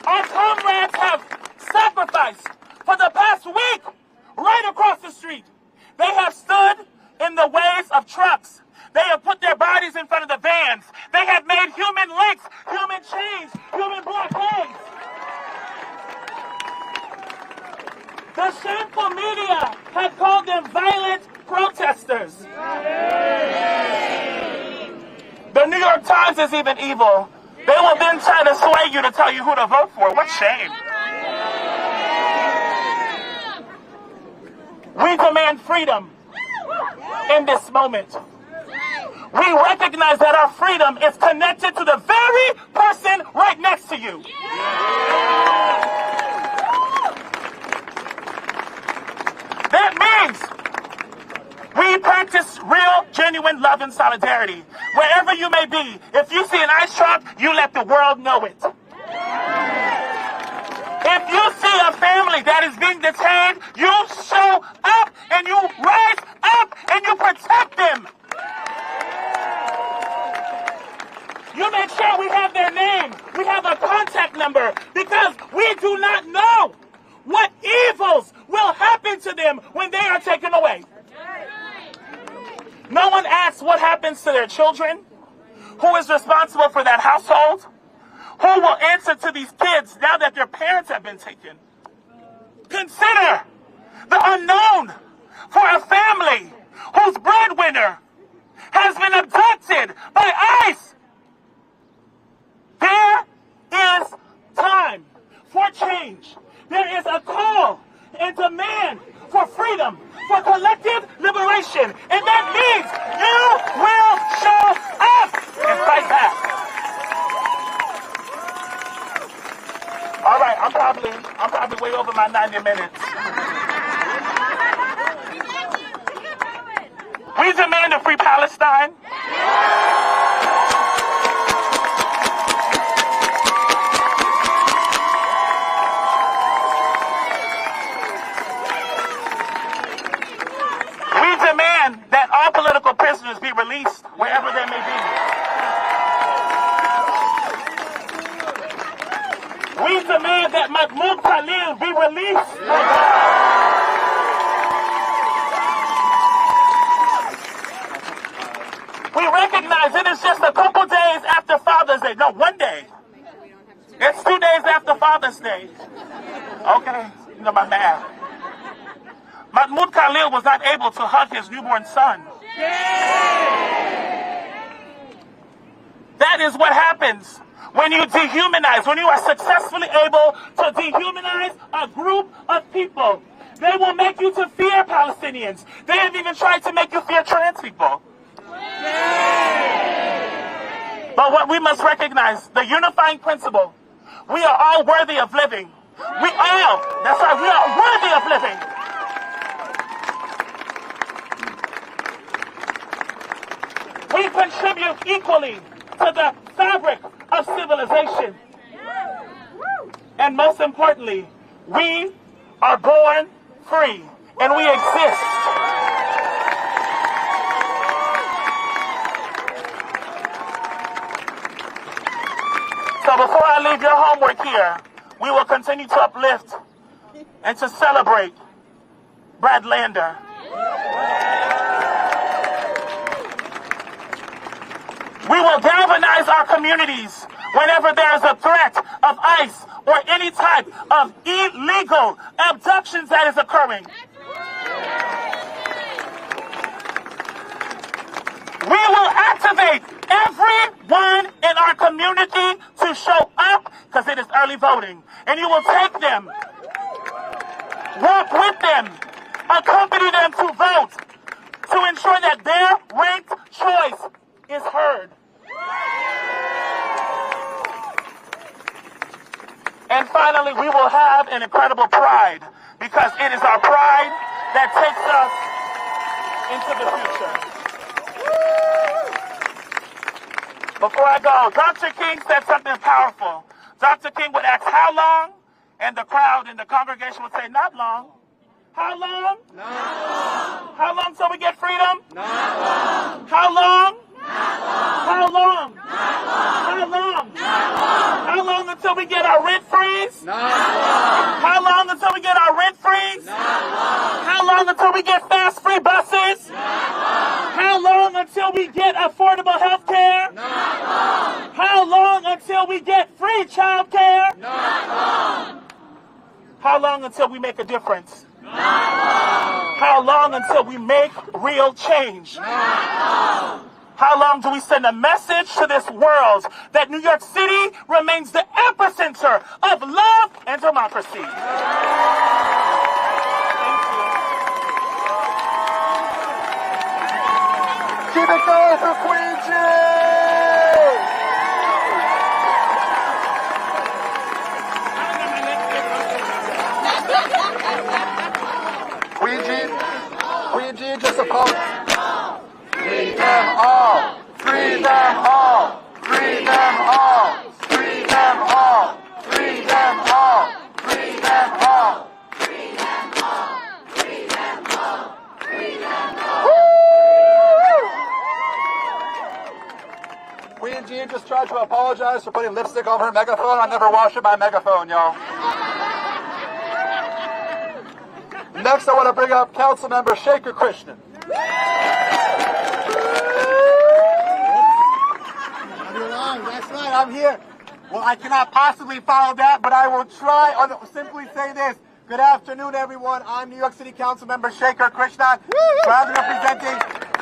J: Our comrades have sacrificed for the past week right across the street. They have stood in the ways of trucks. They have put their bodies in front of the vans. They have made human links, human chains, human blockades. The shameful media have called them violent protesters. The New York Times is even evil. They will then try to sway you to tell you who to vote for. What shame. We demand freedom in this moment. We recognize that our freedom is connected to the very person right next to you. That means we practice real, genuine love and solidarity. Wherever you may be, if you see an ICE truck, you let the world know it. If you see a family that is being detained, you show up and you rise up and you protect them. You make sure we have their name, we have a contact number, because we do not know what evils will happen to them when they are taken away. No one asks what happens to their children, who is responsible for that household, who will answer to these kids now that their parents have been taken. Consider the unknown for a family whose breadwinner has been abducted by ICE. There is time for change. There is a call and demand for freedom, for collective liberation. And that means you will show up and fight back. All right, I'm probably way over my 90 minutes. We demand a free Palestine. We demand that all political prisoners be released wherever they may be. We demand that Mahmoud Khalil be released. We recognize it is just a couple days after Father's Day. No, one day. It's 2 days after Father's Day. Okay, you know my math. Mahmoud Khalil was not able to hug his newborn son. That is what happens when you dehumanize, when you are successfully able to dehumanize a group of people. They will make you to fear Palestinians. They have even tried to make you fear trans people. But what we must recognize, the unifying principle, we are all worthy of living. We all, that's right, we are worthy of living. We contribute equally to the fabric of civilization. And most importantly, we are born free and we exist. So before I leave your homework here, we will continue to uplift and to celebrate Brad Lander. We will galvanize our communities whenever there is a threat of ICE or any type of illegal abductions that is occurring. We will activate everyone in our community to show up because it is early voting. And you will take them, walk with them, accompany them to vote to ensure that their ranked choice is heard. And finally, we will have an incredible pride because it is our pride that takes us into the future. Before I go, Dr. King said something powerful. Dr. King would ask, how long? And the crowd and the congregation would say, not long. How long? Not long. How long till we get freedom? Not long. How long? Not long. How long? Not long. How long? Not long. How long until we get our rent freeze? Not long. How long until we get our rent freeze? Not long. How long until we get fast free buses? Not long. How long until we get affordable health care? Not long. How long until we get free child care? Not long. How long until we make a difference? Not long. How long until we make real change? Not long. How long do we send a message to this world that New York City remains the epicenter of love and democracy? Thank you.
H: Keep it going for Queen G! Queen G just apologized. Free them all! Free them all! Free them all! Free them all! Free them all! Free them all! Free them all! Free them all! Free them all! Queen G just tried to apologize for putting lipstick on her megaphone. I never wash my megaphone, y'all. Next, I want to bring up Councilmember Shaker Krishnan.
C: That's right, I'm here. Well, I cannot possibly follow that, but I will try to simply say this. Good afternoon, everyone. I'm New York City Councilmember Shaker Krishnan, proudly representing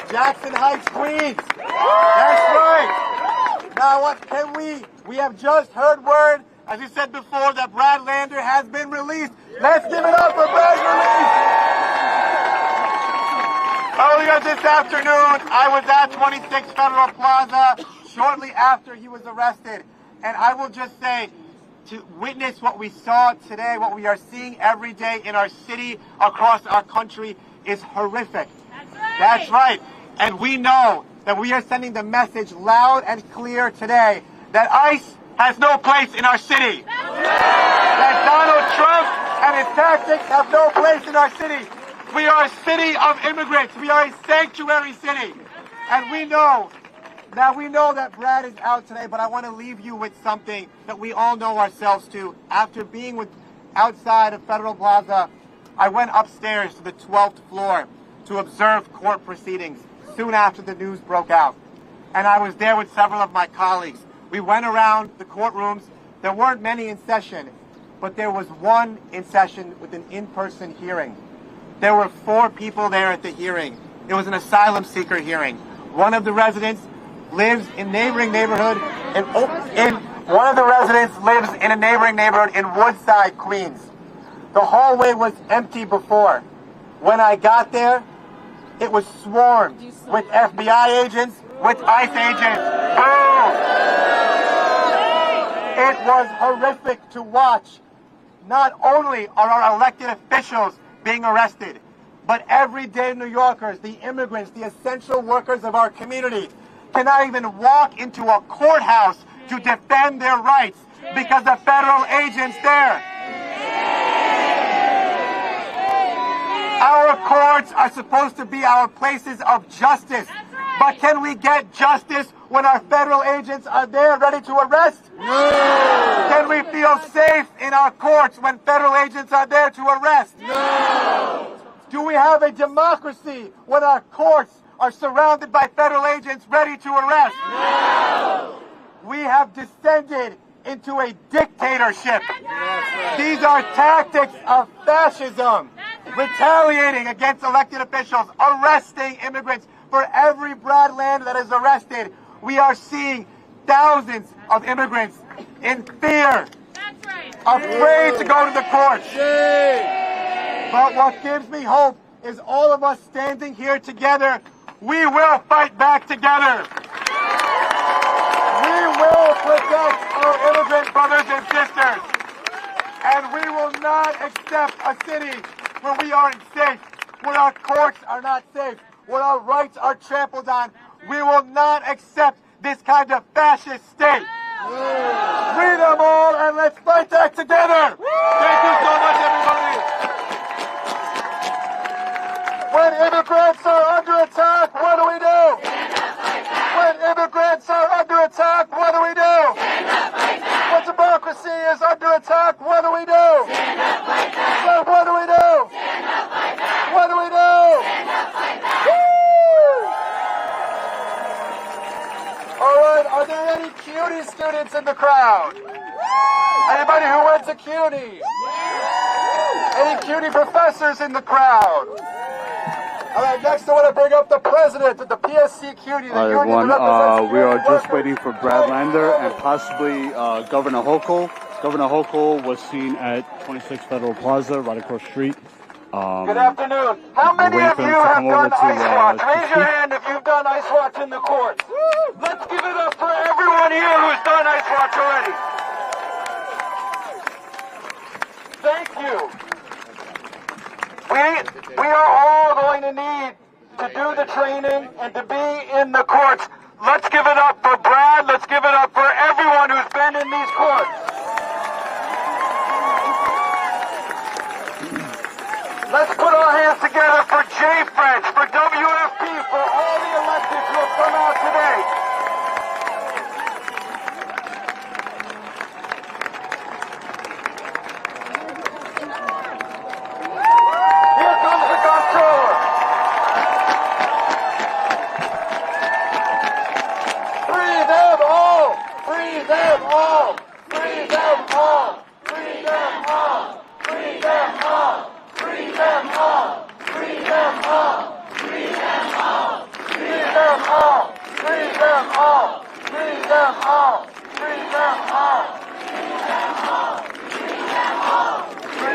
C: Jackson Heights, Queens. That's right. Now, what can we have just heard word, as you said before, that Brad Lander has been released. Let's give it up for Brad's release. Earlier this afternoon, I was at 26 Federal Plaza shortly after he was arrested. And I will just say, to witness what we saw today, what we are seeing every day in our city, across our country, is horrific. That's right. That's right. And we know that we are sending the message loud and clear today that ICE has no place in our city. That Donald Trump and his tactics have no place in our city. We are a city of immigrants. We are a sanctuary city. And we know that Brad is out today, but I want to leave you with something that we all know ourselves to. After being outside of Federal Plaza, I went upstairs to the 12th floor to observe court proceedings soon after the news broke out. And I was there with several of my colleagues. We went around the courtrooms. There weren't many in session, but there was one in session with an in-person hearing. There were 4 people there at the hearing. It was an asylum seeker hearing. One of the residents lives in a neighboring neighborhood in Woodside, Queens. The hallway was empty before. When I got there, it was swarmed with FBI agents, with ICE agents. Boom! It was horrific to watch. Not only are our elected officials being arrested, but everyday New Yorkers, the immigrants, the essential workers of our community, cannot even walk into a courthouse to defend their rights because of federal agents there. Our courts are supposed to be our places of justice. But can we get justice when our federal agents are there ready to arrest? No. Can we feel safe in our courts when federal agents are there to arrest? No. Do we have a democracy when our courts are surrounded by federal agents ready to arrest? No. We have descended into a dictatorship. These are tactics of fascism, retaliating against elected officials, arresting immigrants. For every Bradlander that is arrested, we are seeing thousands of immigrants in fear, afraid to go to the courts. But what gives me hope is all of us standing here together. We will fight back together. We will protect our immigrant brothers and sisters. And we will not accept a city where we aren't safe, where our courts are not safe, where our rights are trampled on. We will not accept this kind of fascist state. Free them all and let's fight back together. Thank you so much, everybody. When immigrants are under attack, what do we do? When immigrants are under attack, what do we do? When democracy is under attack, what do we do? So what do we do? What do we do? All right, are there any CUNY students in the crowd? Anybody who went to CUNY? Any CUNY professors in the crowd? All right, next I want to bring up the president of the PSC CUNY.
K: All right, everyone, we are just waiting for Bradlander and possibly Governor Hochul. Governor Hochul was seen at 26 Federal Plaza, right across the street.
C: Good afternoon. How many of you have done Ice Watch? Raise your hand if you've done Ice Watch in the courts. Let's give it up for everyone here who's done Ice Watch already. Thank you. We are all going to need to do the training and to be in the courts. Let's give it up for Brad. Let's give it up for everyone who's been in these courts. Let's put our hands together for J French, for WFP, for all the electeds who have come out today. Here comes the comptroller. Free them all! Free them all! Free them all! Free them all! Free them all! Free them all! Free them all! Free them all! Free them all! Free them all! Free them all! Free them all! Free them all! Free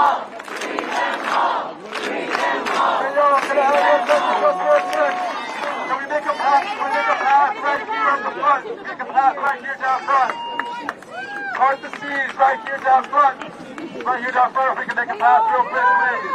C: them all! Free them all! Free them all! Free them all! Can we make a path? Can we make a path right here at the front? Make a path right here down front. Part the seas right here down front. Right here down front, if we can make a path real quick, please.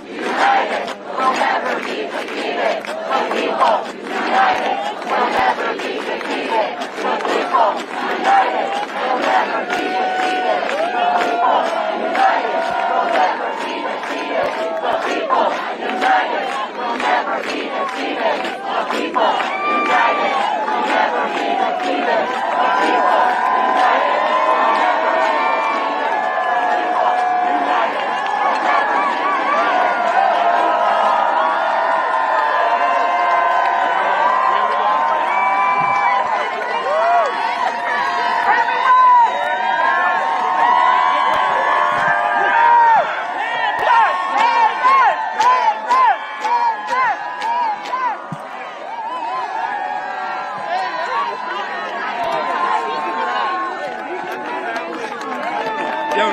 C: United, we'll never be defeated. The people, united.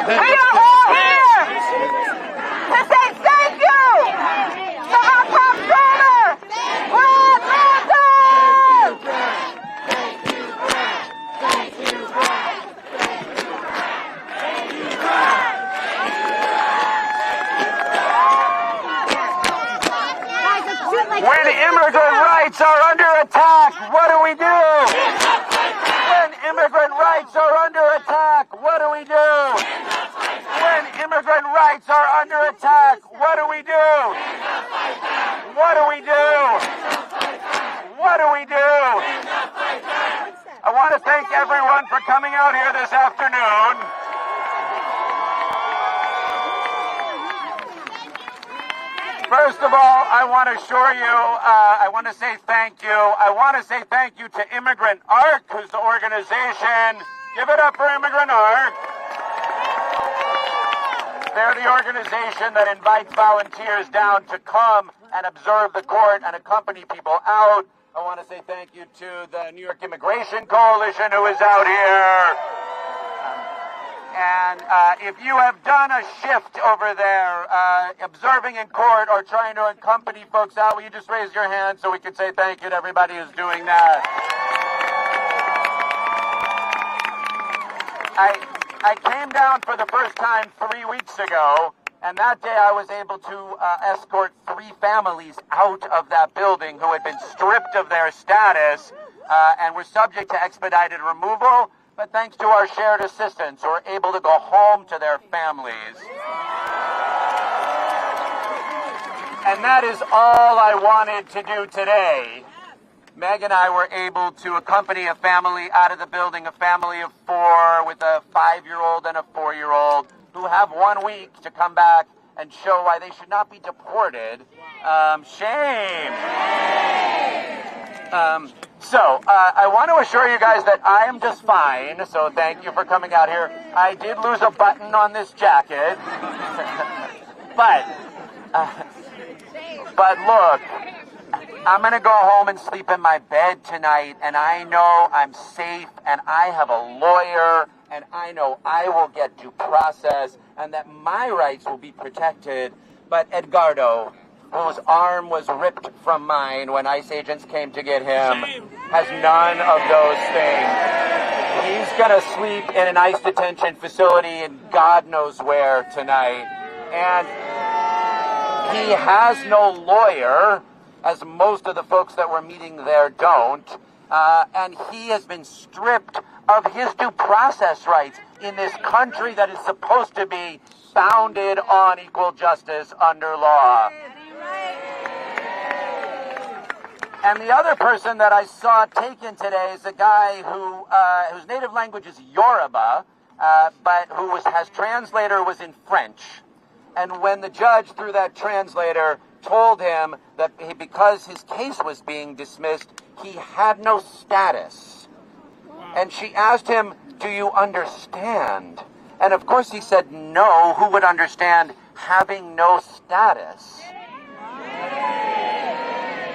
A: We are all here to say thank you to our top donor, Brad Lander!
M: When immigrant rights are under attack, what do we do? When immigrant rights are under attack, what do we do? When immigrant rights are under attack, what do we do? What do we do? What do we do? I want to thank everyone for coming out here this afternoon. First of all, I want to assure you, I want to say thank you. I want to say thank you to Immigrant ARC, who's the organization. Give it up for Immigrant ARC. They're the organization that invites volunteers down to come and observe the court and accompany people out. I want to say thank you to the New York Immigration Coalition, who is out here. And if you have done a shift over there, observing in court or trying to accompany folks out, will you just raise your hand so we can say thank you to everybody who's doing that? I came down for the first time 3 weeks ago, and that day I was able to escort 3 families out of that building who had been stripped of their status and were subject to expedited removal. But thanks to our shared assistance, we're able to go home to their families. And that is all I wanted to do today. Meg and I were able to accompany a family out of the building, a family of 4 with a 5-year-old and a 4-year-old who have 1 week to come back and show why they should not be deported. Shame. So, I want to assure you guys that I am just fine, so thank you for coming out here. I did lose a button on this jacket, but look, I'm going to go home and sleep in my bed tonight, and I know I'm safe, and I have a lawyer, and I know I will get due process, and that my rights will be protected. But Edgardo, whose arm was ripped from mine when ICE agents came to get him, has none of those things. He's going to sleep in an ICE detention facility in God knows where tonight. And he has no lawyer, as most of the folks that we're meeting there don't. And he has been stripped of his due process rights in this country that is supposed to be founded on equal justice under law. And the other person that I saw taken today is a guy who whose native language is Yoruba, but his translator was in French. And when the judge, through that translator, told him that because his case was being dismissed, he had no status. And she asked him, "Do you understand?" And of course he said no. Who would understand having no status?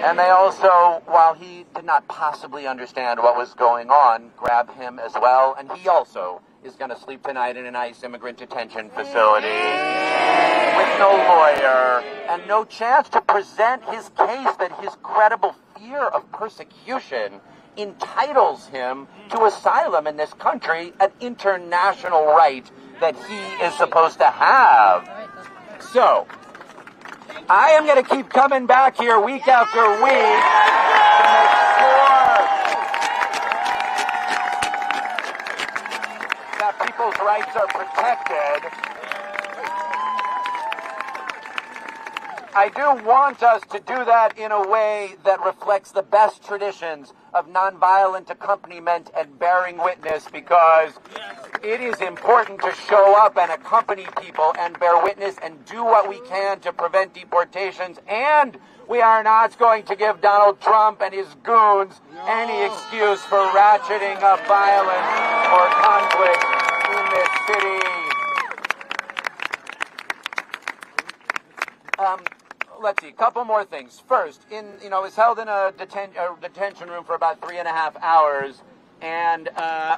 M: And they also, while he did not possibly understand what was going on, grabbed him as well. And he also is going to sleep tonight in an ICE immigrant detention facility with no lawyer and no chance to present his case that his credible fear of persecution entitles him to asylum in this country, an international right that he is supposed to have. So, I am going to keep coming back here week after week to make sure that people's rights are protected. I do want us to do that in a way that reflects the best traditions of nonviolent accompaniment and bearing witness, because it is important to show up and accompany people and bear witness and do what we can to prevent deportations. And we are not going to give Donald Trump and his goons any excuse for ratcheting up violence or conflict in this city. Let's see, a couple more things. First, it was held in a detention room for about 3.5 hours, and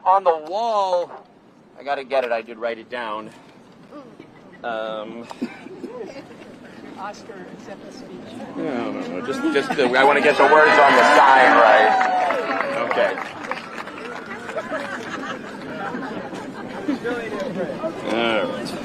M: on the wall, I got to get it, I did write it down.
N: Oscar, accept the speech.
J: No. Just I want to get the words on the sign right. Okay. All right.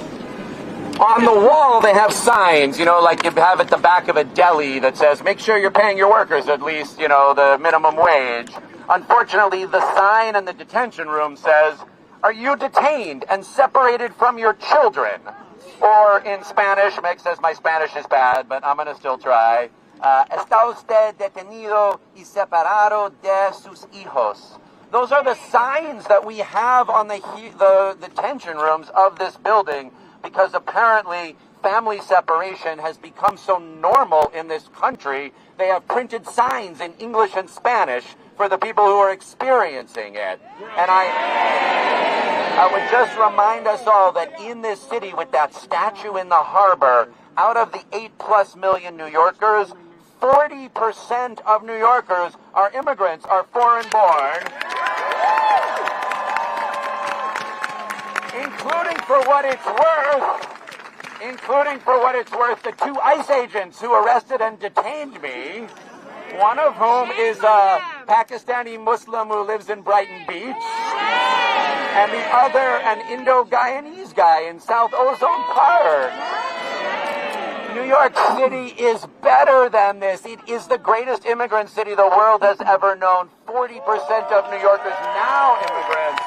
J: On the wall, they have signs, like you have at the back of a deli that says, make sure you're paying your workers at least, the minimum wage. Unfortunately, the sign in the detention room says, are you detained and separated from your children? Or in Spanish, Meg says my Spanish is bad, but I'm going to still try. Está usted detenido y separado de sus hijos. Those are the signs that we have on the detention rooms of this building, because apparently family separation has become so normal in this country. They have printed signs in English and Spanish for the people who are experiencing it. And I would just remind us all that in this city, with that statue in the harbor, out of the 8+ million New Yorkers, 40% of New Yorkers are immigrants, are foreign born. Including for what it's worth, the 2 ICE agents who arrested and detained me, one of whom is a Pakistani Muslim who lives in Brighton Beach, and the other an Indo-Guyanese guy in South Ozone Park. New York City is better than this. It is the greatest immigrant city the world has ever known. 40% of New Yorkers now immigrants.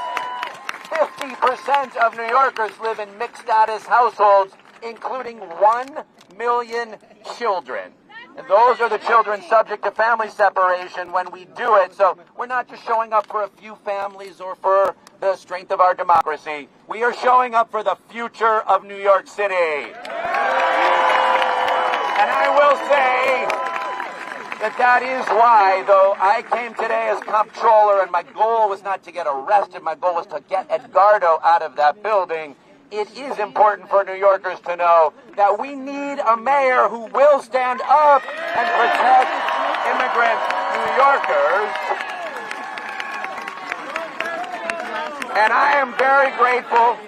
J: 50% of New Yorkers live in mixed-status households, including 1 million children. And those are the children subject to family separation when we do it. So we're not just showing up for a few families or for the strength of our democracy. We are showing up for the future of New York City. And I will say that is why, though I came today as comptroller and my goal was not to get arrested, my goal was to get Edgardo out of that building, it is important for New Yorkers to know that we need a mayor who will stand up and protect immigrant New Yorkers. And I am very grateful.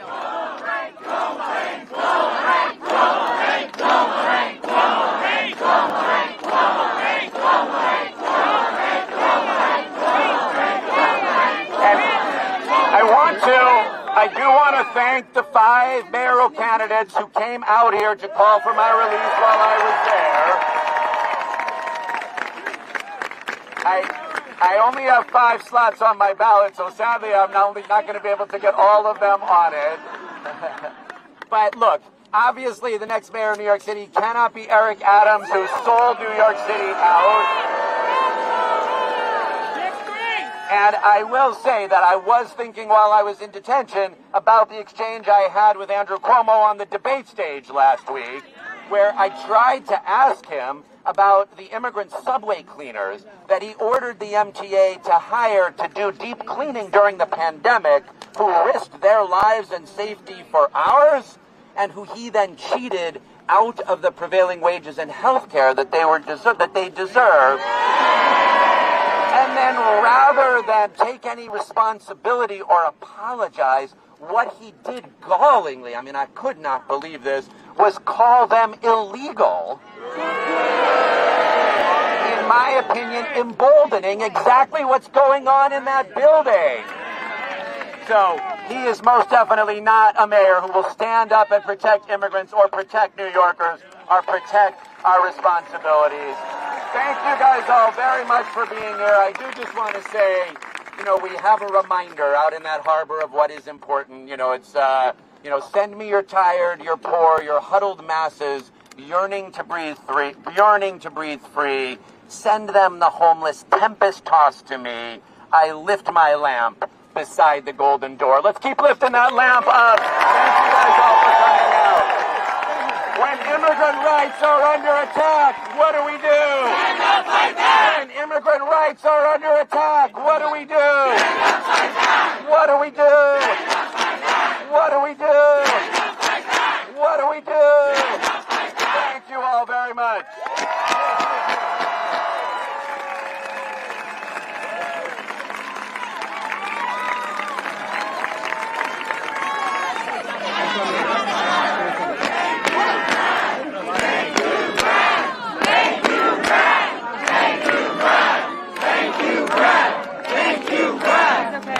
J: I do want to thank the 5 mayoral candidates who came out here to call for my release while I was there. I only have 5 slots on my ballot, so sadly I'm not going to be able to get all of them on it. But look, obviously the next mayor of New York City cannot be Eric Adams, who sold New York City out. And I will say that I was thinking while I was in detention about the exchange I had with Andrew Cuomo on the debate stage last week, where I tried to ask him about the immigrant subway cleaners that he ordered the MTA to hire to do deep cleaning during the pandemic, who risked their lives and safety for ours, and who he then cheated out of the prevailing wages and health care that they deserve. And then rather than take any responsibility or apologize, what he did gallingly, I mean, I could not believe this, was call them illegal. In my opinion, emboldening exactly what's going on in that building. So he is most definitely not a mayor who will stand up and protect immigrants or protect New Yorkers or protect our responsibilities. Thank you guys all very much for being here. I do just want to say, we have a reminder out in that harbor of what is important. It's, send me your tired, your poor, your huddled masses yearning to breathe free. Send them the homeless tempest tossed to me. I lift my lamp beside the golden door. Let's keep lifting that lamp up. Thank you guys all for coming out. When immigrant rights are under attack, what do we do? Stand up like that! When immigrant rights are under attack, what do we do? Stand up like that! What do we do? Stand up like that! What do we do? Stand up like that! What do we do? Stand up like that! Thank you all very much.
A: Okay.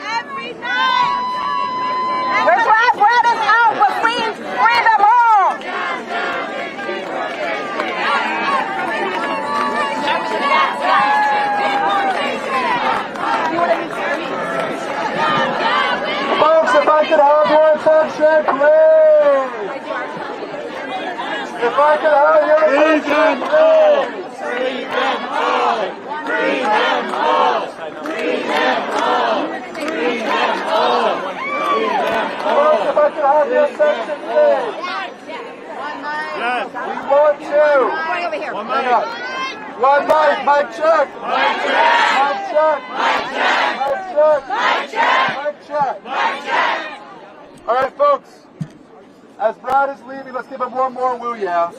A: Every night. We're glad Brad is out, but please free them all.
H: Folks, if I could have your attention, please. If I could have your attention, please. Free them all. Free them all. Free them all. Free them all. Free them all. Folks, if I could have your attention, please. Yes. We want to.
A: Over here.
H: One mic. One mic. Mic check. Mic check. Mic check. Mic check. Mic check. Mic check. Mic check. Mic check. All right, folks. As Brad is leaving, let's give him one more woo yeah.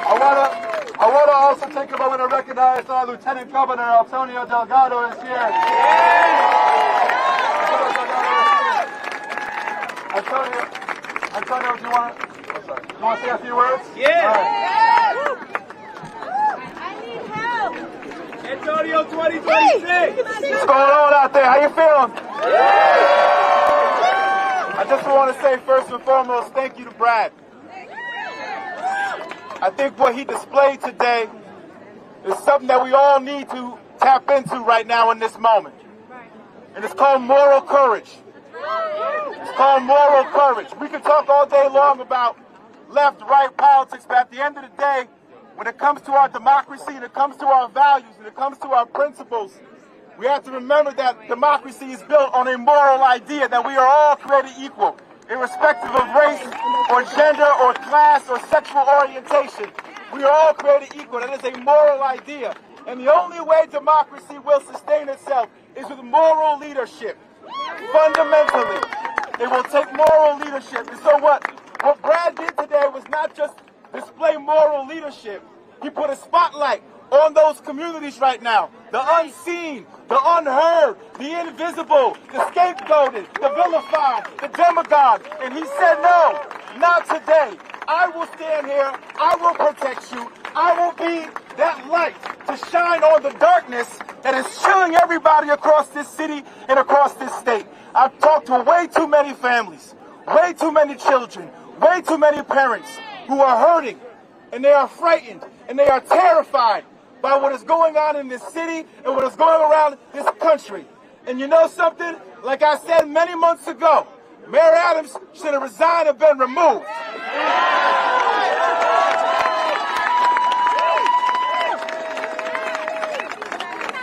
H: I want to also take a moment to recognize our Lieutenant Governor Antonio Delgado is here. Antonio, do you want to say a few words?
J: Yeah.
H: Right.
A: I need help.
J: Antonio 2026.
H: What's going on out there? How you feeling? I just want to say first and foremost, thank you to Brad. I think what he displayed today is something that we all need to tap into right now in this moment. And it's called moral courage. It's called moral courage. We can talk all day long about left, right politics, but at the end of the day, when it comes to our democracy, and it comes to our values, and it comes to our principles, we have to remember that democracy is built on a moral idea that we are all created equal, irrespective of race or gender or class or sexual orientation. We are all created equal. That is a moral idea. And the only way democracy will sustain itself is with moral leadership. Fundamentally, it will take moral leadership. And so what Brad did today was not just display moral leadership. He put a spotlight on those communities right now. The unseen, the unheard, the invisible, the scapegoated, the vilified, the demagogue. And he said, no, not today. I will stand here. I will protect you. I will be that light to shine on the darkness that is chilling everybody across this city and across this state. I've talked to way too many families, way too many children, way too many parents who are hurting, and they are frightened, and they are terrified by what is going on in this city and what is going around this country. And you know something? Like I said many months ago, Mayor Adams should have resigned and been removed.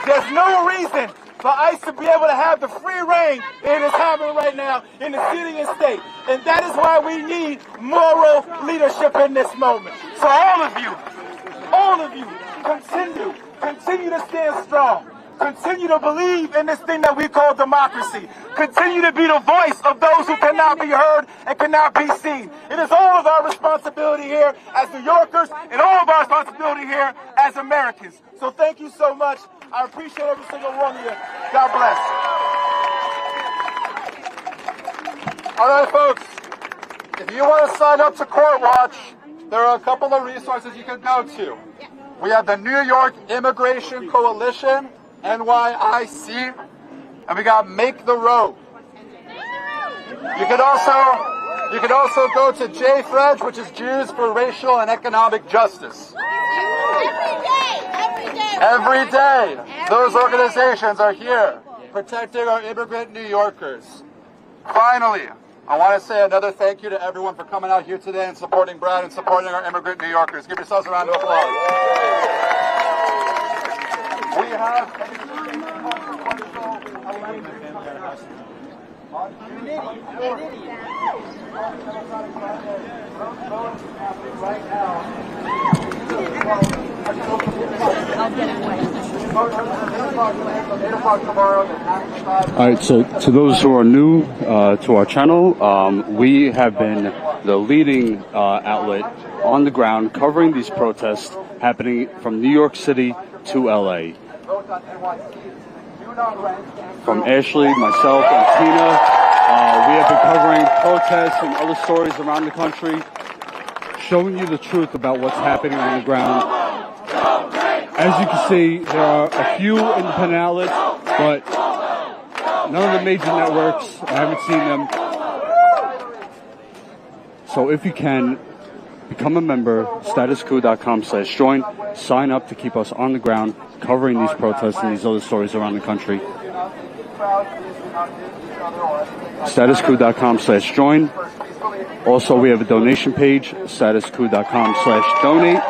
H: There's no reason for ICE to be able to have the free reign it is having right now in the city and state. And that is why we need moral leadership in this moment. So all of you, continue to stand strong. Continue to believe in this thing that we call democracy. Continue to be the voice of those who cannot be heard and cannot be seen. It is all of our responsibility here as New Yorkers and all of our responsibility here as Americans. So thank you so much. I appreciate every single one of you. God bless. All right, folks. If you want to sign up to Court Watch, there are a couple of resources you can go to. We have the New York Immigration Coalition, NYC, and we got Make the Road. You can also go to JFREJ, which is Jews for Racial and Economic Justice. Every day, those organizations are here protecting our immigrant New Yorkers. Finally, I want to say another thank you to everyone for coming out here today and supporting Brad and supporting our immigrant New Yorkers. Give yourselves a round of applause. We have right now.
K: All right, so to those who are new to our channel, we have been the leading outlet on the ground covering these protests happening from New York City to LA. From Ashley, myself, and Tina, we have been covering protests protests and other stories around the country, showing you the truth about what's happening on the ground. As you can see, there are a few independent outlets, but none of the major networks. I haven't seen them. So if you can, become a member, StatusCoup.com/join. Sign up to keep us on the ground, covering these protests and these other stories around the country. StatusCoup.com/join. Also, we have a donation page, StatusCoup.com/donate.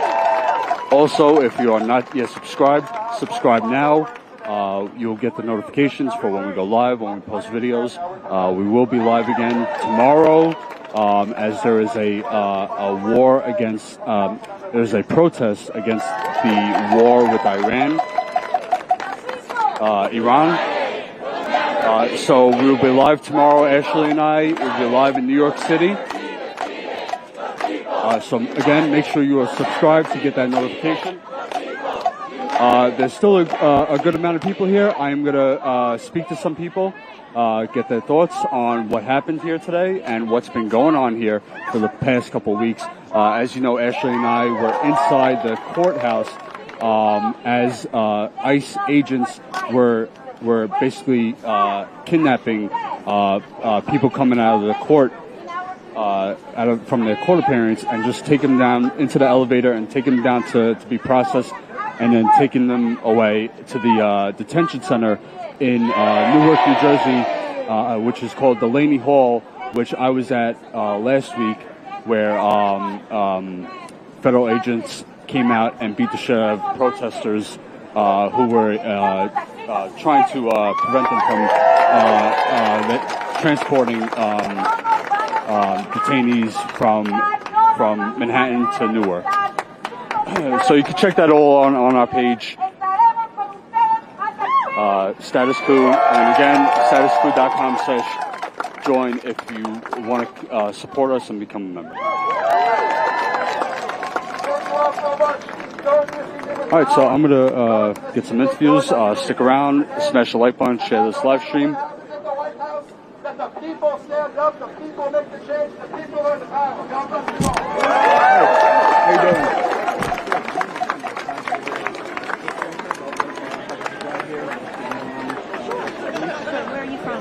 K: Also, if you are not yet subscribed, subscribe now. You'll get the notifications for when we go live, when we post videos. We will be live again tomorrow, as there is a war against, there's a protest against the war with Iran. So we'll be live tomorrow, Ashley and I. We'll be live in New York City. So again, make sure you are subscribed to get that notification. There's still a good amount of people here. I'm going to speak to some people, get their thoughts on what happened here today and what's been going on here for the past couple of weeks. As you know, Ashley and I were inside the courthouse as ICE agents were basically kidnapping people coming out of the court, from their court appearance, and just taking them down into the elevator and taking them down to be processed, and then taking them away to the detention center in Newark, New Jersey, which is called Delaney Hall, which I was at last week, where federal agents came out and beat the shit out of protesters who were trying to prevent them from transporting detainees from Manhattan to Newark. So you can check that all on our page, Status Coup, and again, StatusCoup.com/join if you want to support us and become a member. All right, so I'm gonna get some interviews. Stick around, smash the like button, share this live stream.
C: That the people stand up, the people make the change, the people are the power. God bless you all.
K: How you doing?
O: Where are you from?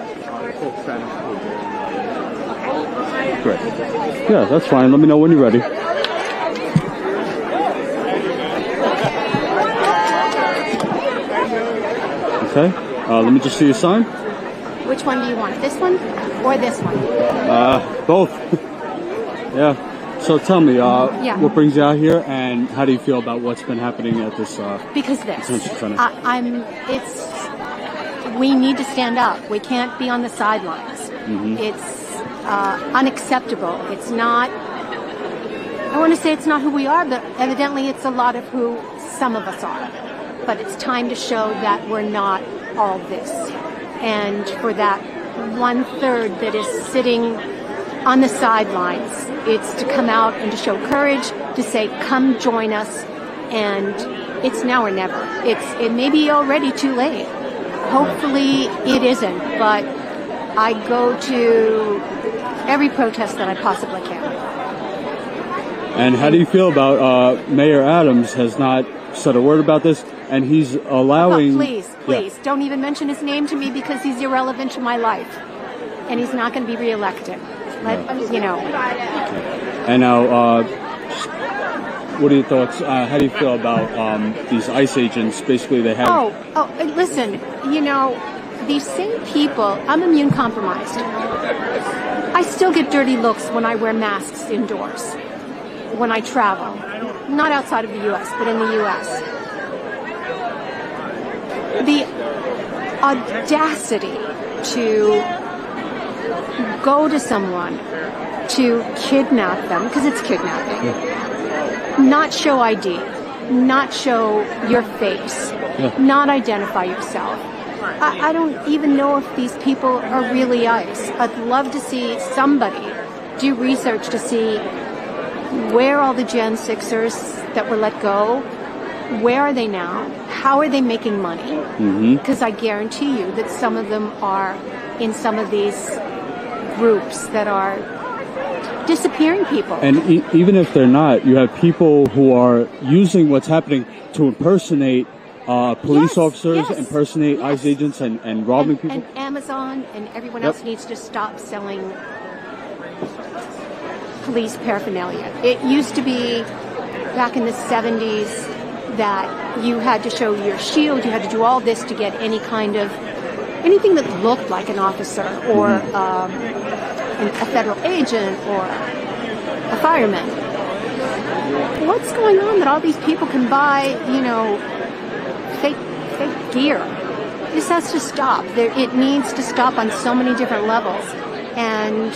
K: Great. Yeah, that's fine. Let me know when you're ready. Okay. Let me just see your sign.
O: Which one do you want? This one or this one?
K: Both. Yeah. So tell me,
O: Yeah.
K: what brings you out here, and how do you feel about what's been happening at this
O: Because this.
K: detention center?
O: We need to stand up. We can't be on the sidelines.
K: Mm-hmm.
O: It's unacceptable. It's not, I want to say it's not who we are, but evidently it's a lot of who some of us are. But it's time to show that we're not all this. And for that 1/3 that is sitting on the sidelines, it's to come out and to show courage, to say, come join us. And it's now or never. It may be already too late. Hopefully it isn't, but I go to every protest that I possibly can.
K: And how do you feel about Mayor Adams has not said a word about this, and he's allowing...
O: Please, don't even mention his name to me, because he's irrelevant to my life. And he's not going to be reelected. You know.
K: And now, what are your thoughts? How do you feel about these ICE agents? Basically, they have...
O: Listen, you know, these same people, I'm immune compromised. I still get dirty looks when I wear masks indoors, when I travel. Not outside of the U.S., but in the U.S. The audacity to go to someone, to kidnap them, because it's kidnapping, not show ID, not show your face, not identify yourself. I don't even know if these people are really ICE. I'd love to see somebody do research to see where all the Gen 6ers that were let go, where are they now? How are they making money? Because I guarantee you that some of them are in some of these groups that are disappearing people.
K: And even if they're not, you have people who are using what's happening to impersonate police officers, impersonate ICE agents, and robbing people.
O: And Amazon and everyone else needs to stop selling police paraphernalia. It used to be back in the 70s that you had to show your shield, you had to do all this to get any kind of, anything that looked like an officer or a federal agent or a fireman. What's going on that all these people can buy, you know, fake gear? This has to stop. It needs to stop on so many different levels. And,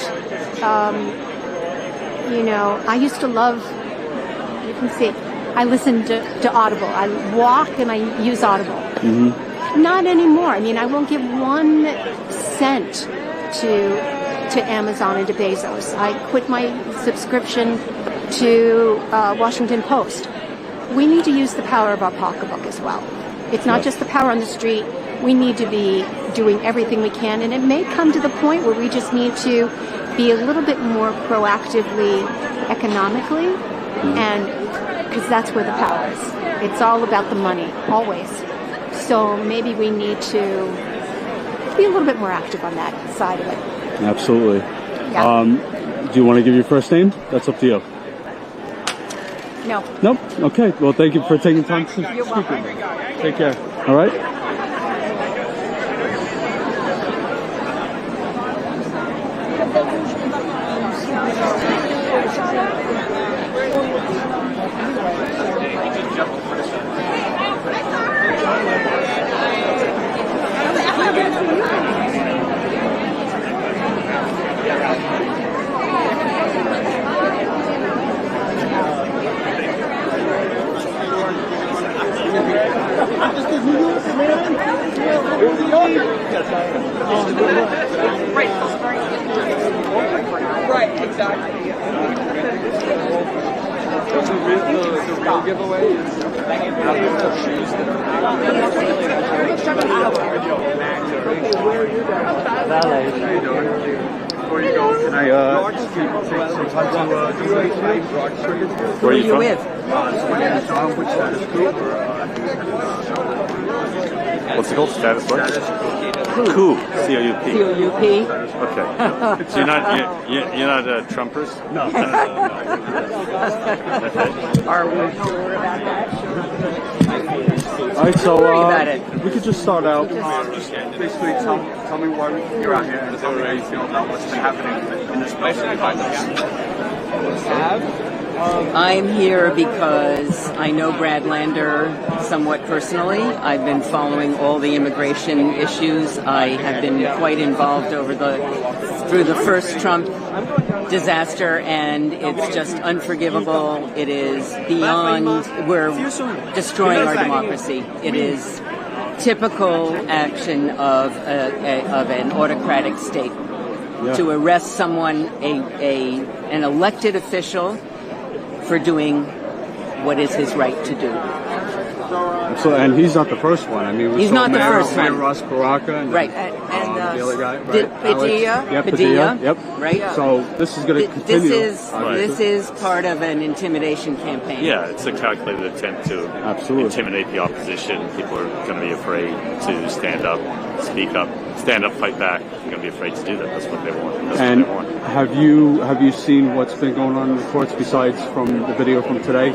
O: you know, I used to love, you can see, I listen to Audible. I walk and I use Audible. Not anymore. I mean, I won't give 1 cent to Amazon and to Bezos. I quit my subscription to Washington Post. We need to use the power of our pocketbook as well. It's not just the power on the street. We need to be doing everything we can, and it may come to the point where we just need to be a little bit more proactively economically, and because that's where the power is. It's all about the money, always. So maybe we need to be a little bit more active on that side of it.
K: Absolutely.
O: Yeah.
K: Do you want to give your first name? That's up to you.
O: No.
K: Nope. Okay. Well, thank you for taking time to speak.
O: You're welcome.
K: Take care. All right.
E: Right, exactly. The real giveaway is shoes Before you go, can I take some time to do it?
B: Where are you with?
E: John with Status Coup.
P: What's it called? Status what? Coup. C-O-U-P.
B: C-O-U-P.
P: Okay. So you're not Trumpers?
B: No.
P: Are
B: we sure about that?
K: All right, so
B: Don't worry about it.
K: We could just start out.
E: Just basically tell me why you're out here and tell me how you feel about what's been happening in this place.
B: I'm here because I know Brad Lander somewhat personally. I've been following all the immigration issues. I have been quite involved through the first Trump disaster, and it's just unforgivable. It is beyond, we're destroying our democracy. It is typical action of an autocratic state to arrest someone, an elected official, for doing what is his right to do.
K: So, and he's not the first one. I mean,
B: he's not the first one.
K: Ross Baraka, and
B: right,
K: the other guy, right?
B: Padilla.
K: Yep.
B: Right.
K: So this is going to continue.
B: This is part of an intimidation campaign.
P: Yeah, it's a calculated attempt to intimidate the opposition. People are going to be afraid to stand up, speak up, stand up, fight back. They're going to be afraid to do that. That's what they want.
K: And have you seen what's been going on in the courts besides from the video from today?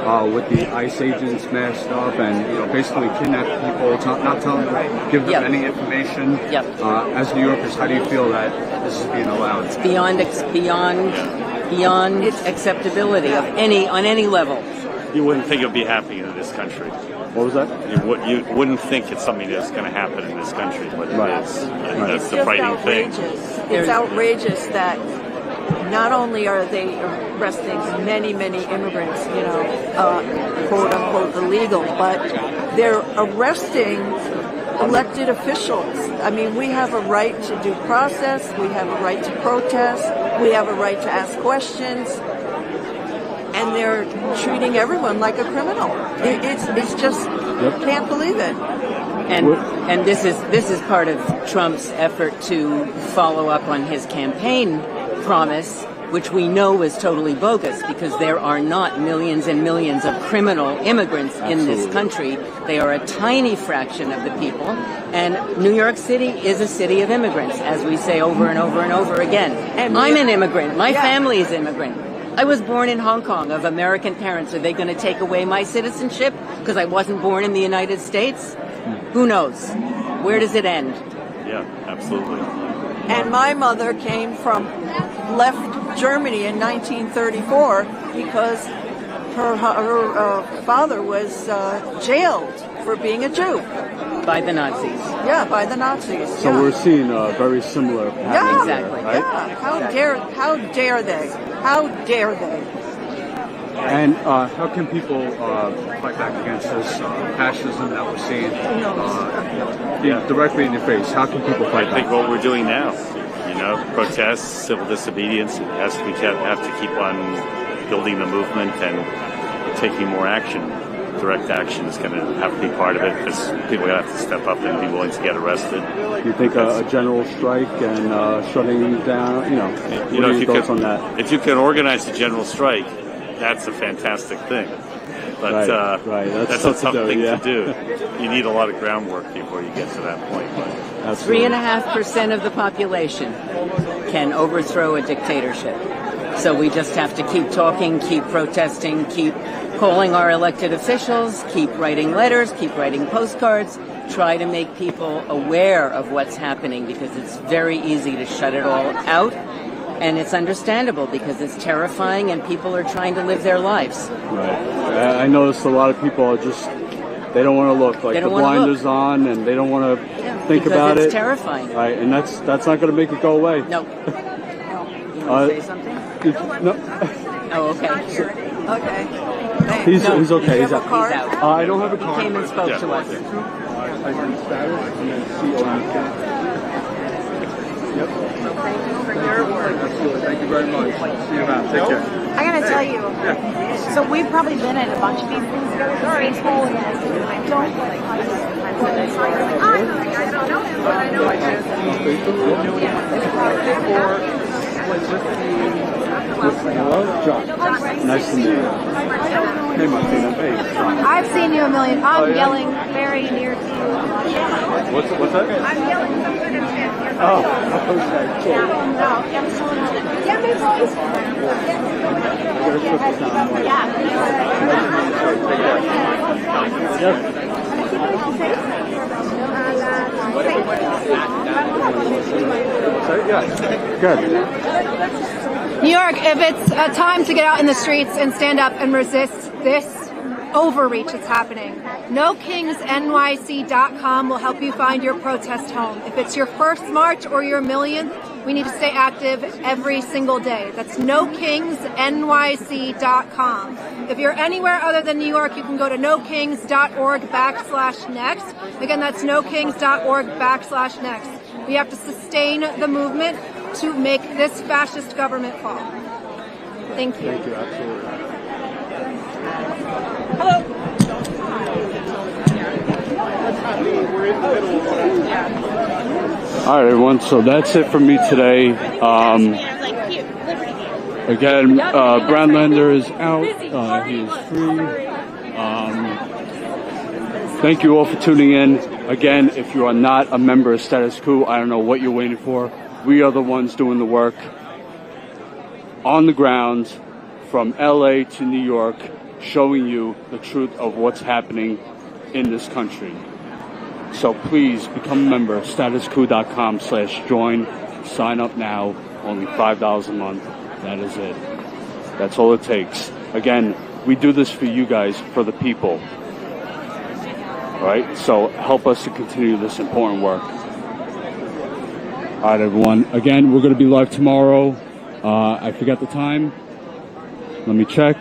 K: With the ICE agents masked up and basically kidnap people, not telling them, give them any information. As New Yorkers, how do you feel that this is being allowed?
B: It's beyond acceptability on any level.
P: You wouldn't think it would be happening in this country.
K: What was that?
P: You wouldn't think it's something that's going to happen in this country, but it is. And that's the frightening thing.
Q: It's outrageous that not only are they arresting many, many immigrants, quote unquote illegal, but they're arresting elected officials. I mean, we have a right to due process, we have a right to protest, we have a right to ask questions, and they're treating everyone like a criminal. It's just, can't believe it.
B: And this is part of Trump's effort to follow up on his campaign promise
R: which we know is totally bogus because there are not millions and millions of criminal immigrants in this country. They are a tiny fraction of the people. And New York City is a city of immigrants, as we say over and over and over again. And I'm an immigrant. My family is immigrant. I was born in Hong Kong of American parents. Are they going to take away my citizenship because I wasn't born in the United States? Who knows? Where does it end?
P: Yeah, absolutely.
Q: And my mother left Germany in 1934 because her father was jailed for being a Jew.
R: By the Nazis.
Q: Yeah, by the Nazis.
K: So we're seeing a very similar pattern
R: exactly.
K: there, right?
Q: Yeah. How dare they? How dare they?
K: And how can people fight back against this fascism that we're seeing directly in your face? How can people fight back?
P: I think what we're doing now, protests, civil disobedience, we have to keep on building the movement and taking more action. Direct action is going to have to be part of it because people are going to have to step up and be willing to get arrested.
K: You think a general strike and shutting down, what are your thoughts on that?
P: If you can organize a general strike, that's a fantastic thing. But that's a tough thing to do. You need a lot of groundwork before you get to that point.
R: 3.5% of the population can overthrow a dictatorship. So we just have to keep talking, keep protesting, keep calling our elected officials, keep writing letters, keep writing postcards, try to make people aware of what's happening because it's very easy to shut it all out. And it's understandable because it's terrifying and people are trying to live their lives.
K: Right. I noticed a lot of people are they don't want to look. Like the blinders on and they don't want to think about it.
R: It's terrifying.
K: Right. And that's not going to make it go away.
R: No. You want to say something?
K: No.
R: Oh, okay.
Q: Okay.
K: He's okay. He's out. I don't have a card.
R: He came and spoke to us.
K: I can status and then COUK. Yep.
F: Thank you for your work.
K: Absolutely. Thank you very much. See you around. Take care.
F: I gotta tell you, so we've probably been at a bunch of these things together. Sorry, I don't like
K: Hello, John. Nice to meet you. Hey, Martina. Hey.
F: I've seen you a million. I'm yelling very near to you.
K: What's that?
F: I'm yelling something in here.
K: Oh, okay. Cool.
F: No, yeah, my voice.
K: Good.
F: New York, if it's time to get out in the streets and stand up and resist this overreach that's happening, NoKingsNYC.com will help you find your protest home. If it's your first march or your millionth, we need to stay active every single day. That's NoKingsNYC.com. If you're anywhere other than New York, you can go to nokings.org/next. Again, that's nokings.org/next. We have to sustain the movement to make this fascist government fall. Thank you.
K: Thank you, absolutely.
F: Hello.
K: All right, everyone. So that's it for me today. Again, Bradlander is out. He is free. Thank you all for tuning in. Again, if you are not a member of Status Coup, I don't know what you're waiting for. We are the ones doing the work on the ground from LA to New York, showing you the truth of what's happening in this country. So please become a member of StatusCoup.com/join. Sign up now. Only $5 a month. That is it. That's all it takes. Again, we do this for you guys, for the people. All right? So help us to continue this important work. All right, everyone. Again, we're going to be live tomorrow. I forgot the time. Let me check.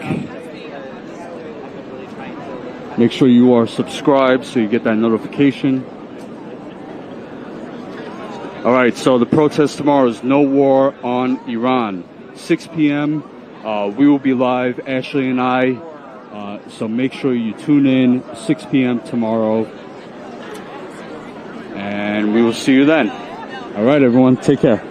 K: Make sure you are subscribed so you get that notification. All right, so the protest tomorrow is No War on Iran. 6 p.m. We will be live, Ashley and I. So make sure you tune in 6 p.m. tomorrow. And we will see you then. All right, everyone. Take care.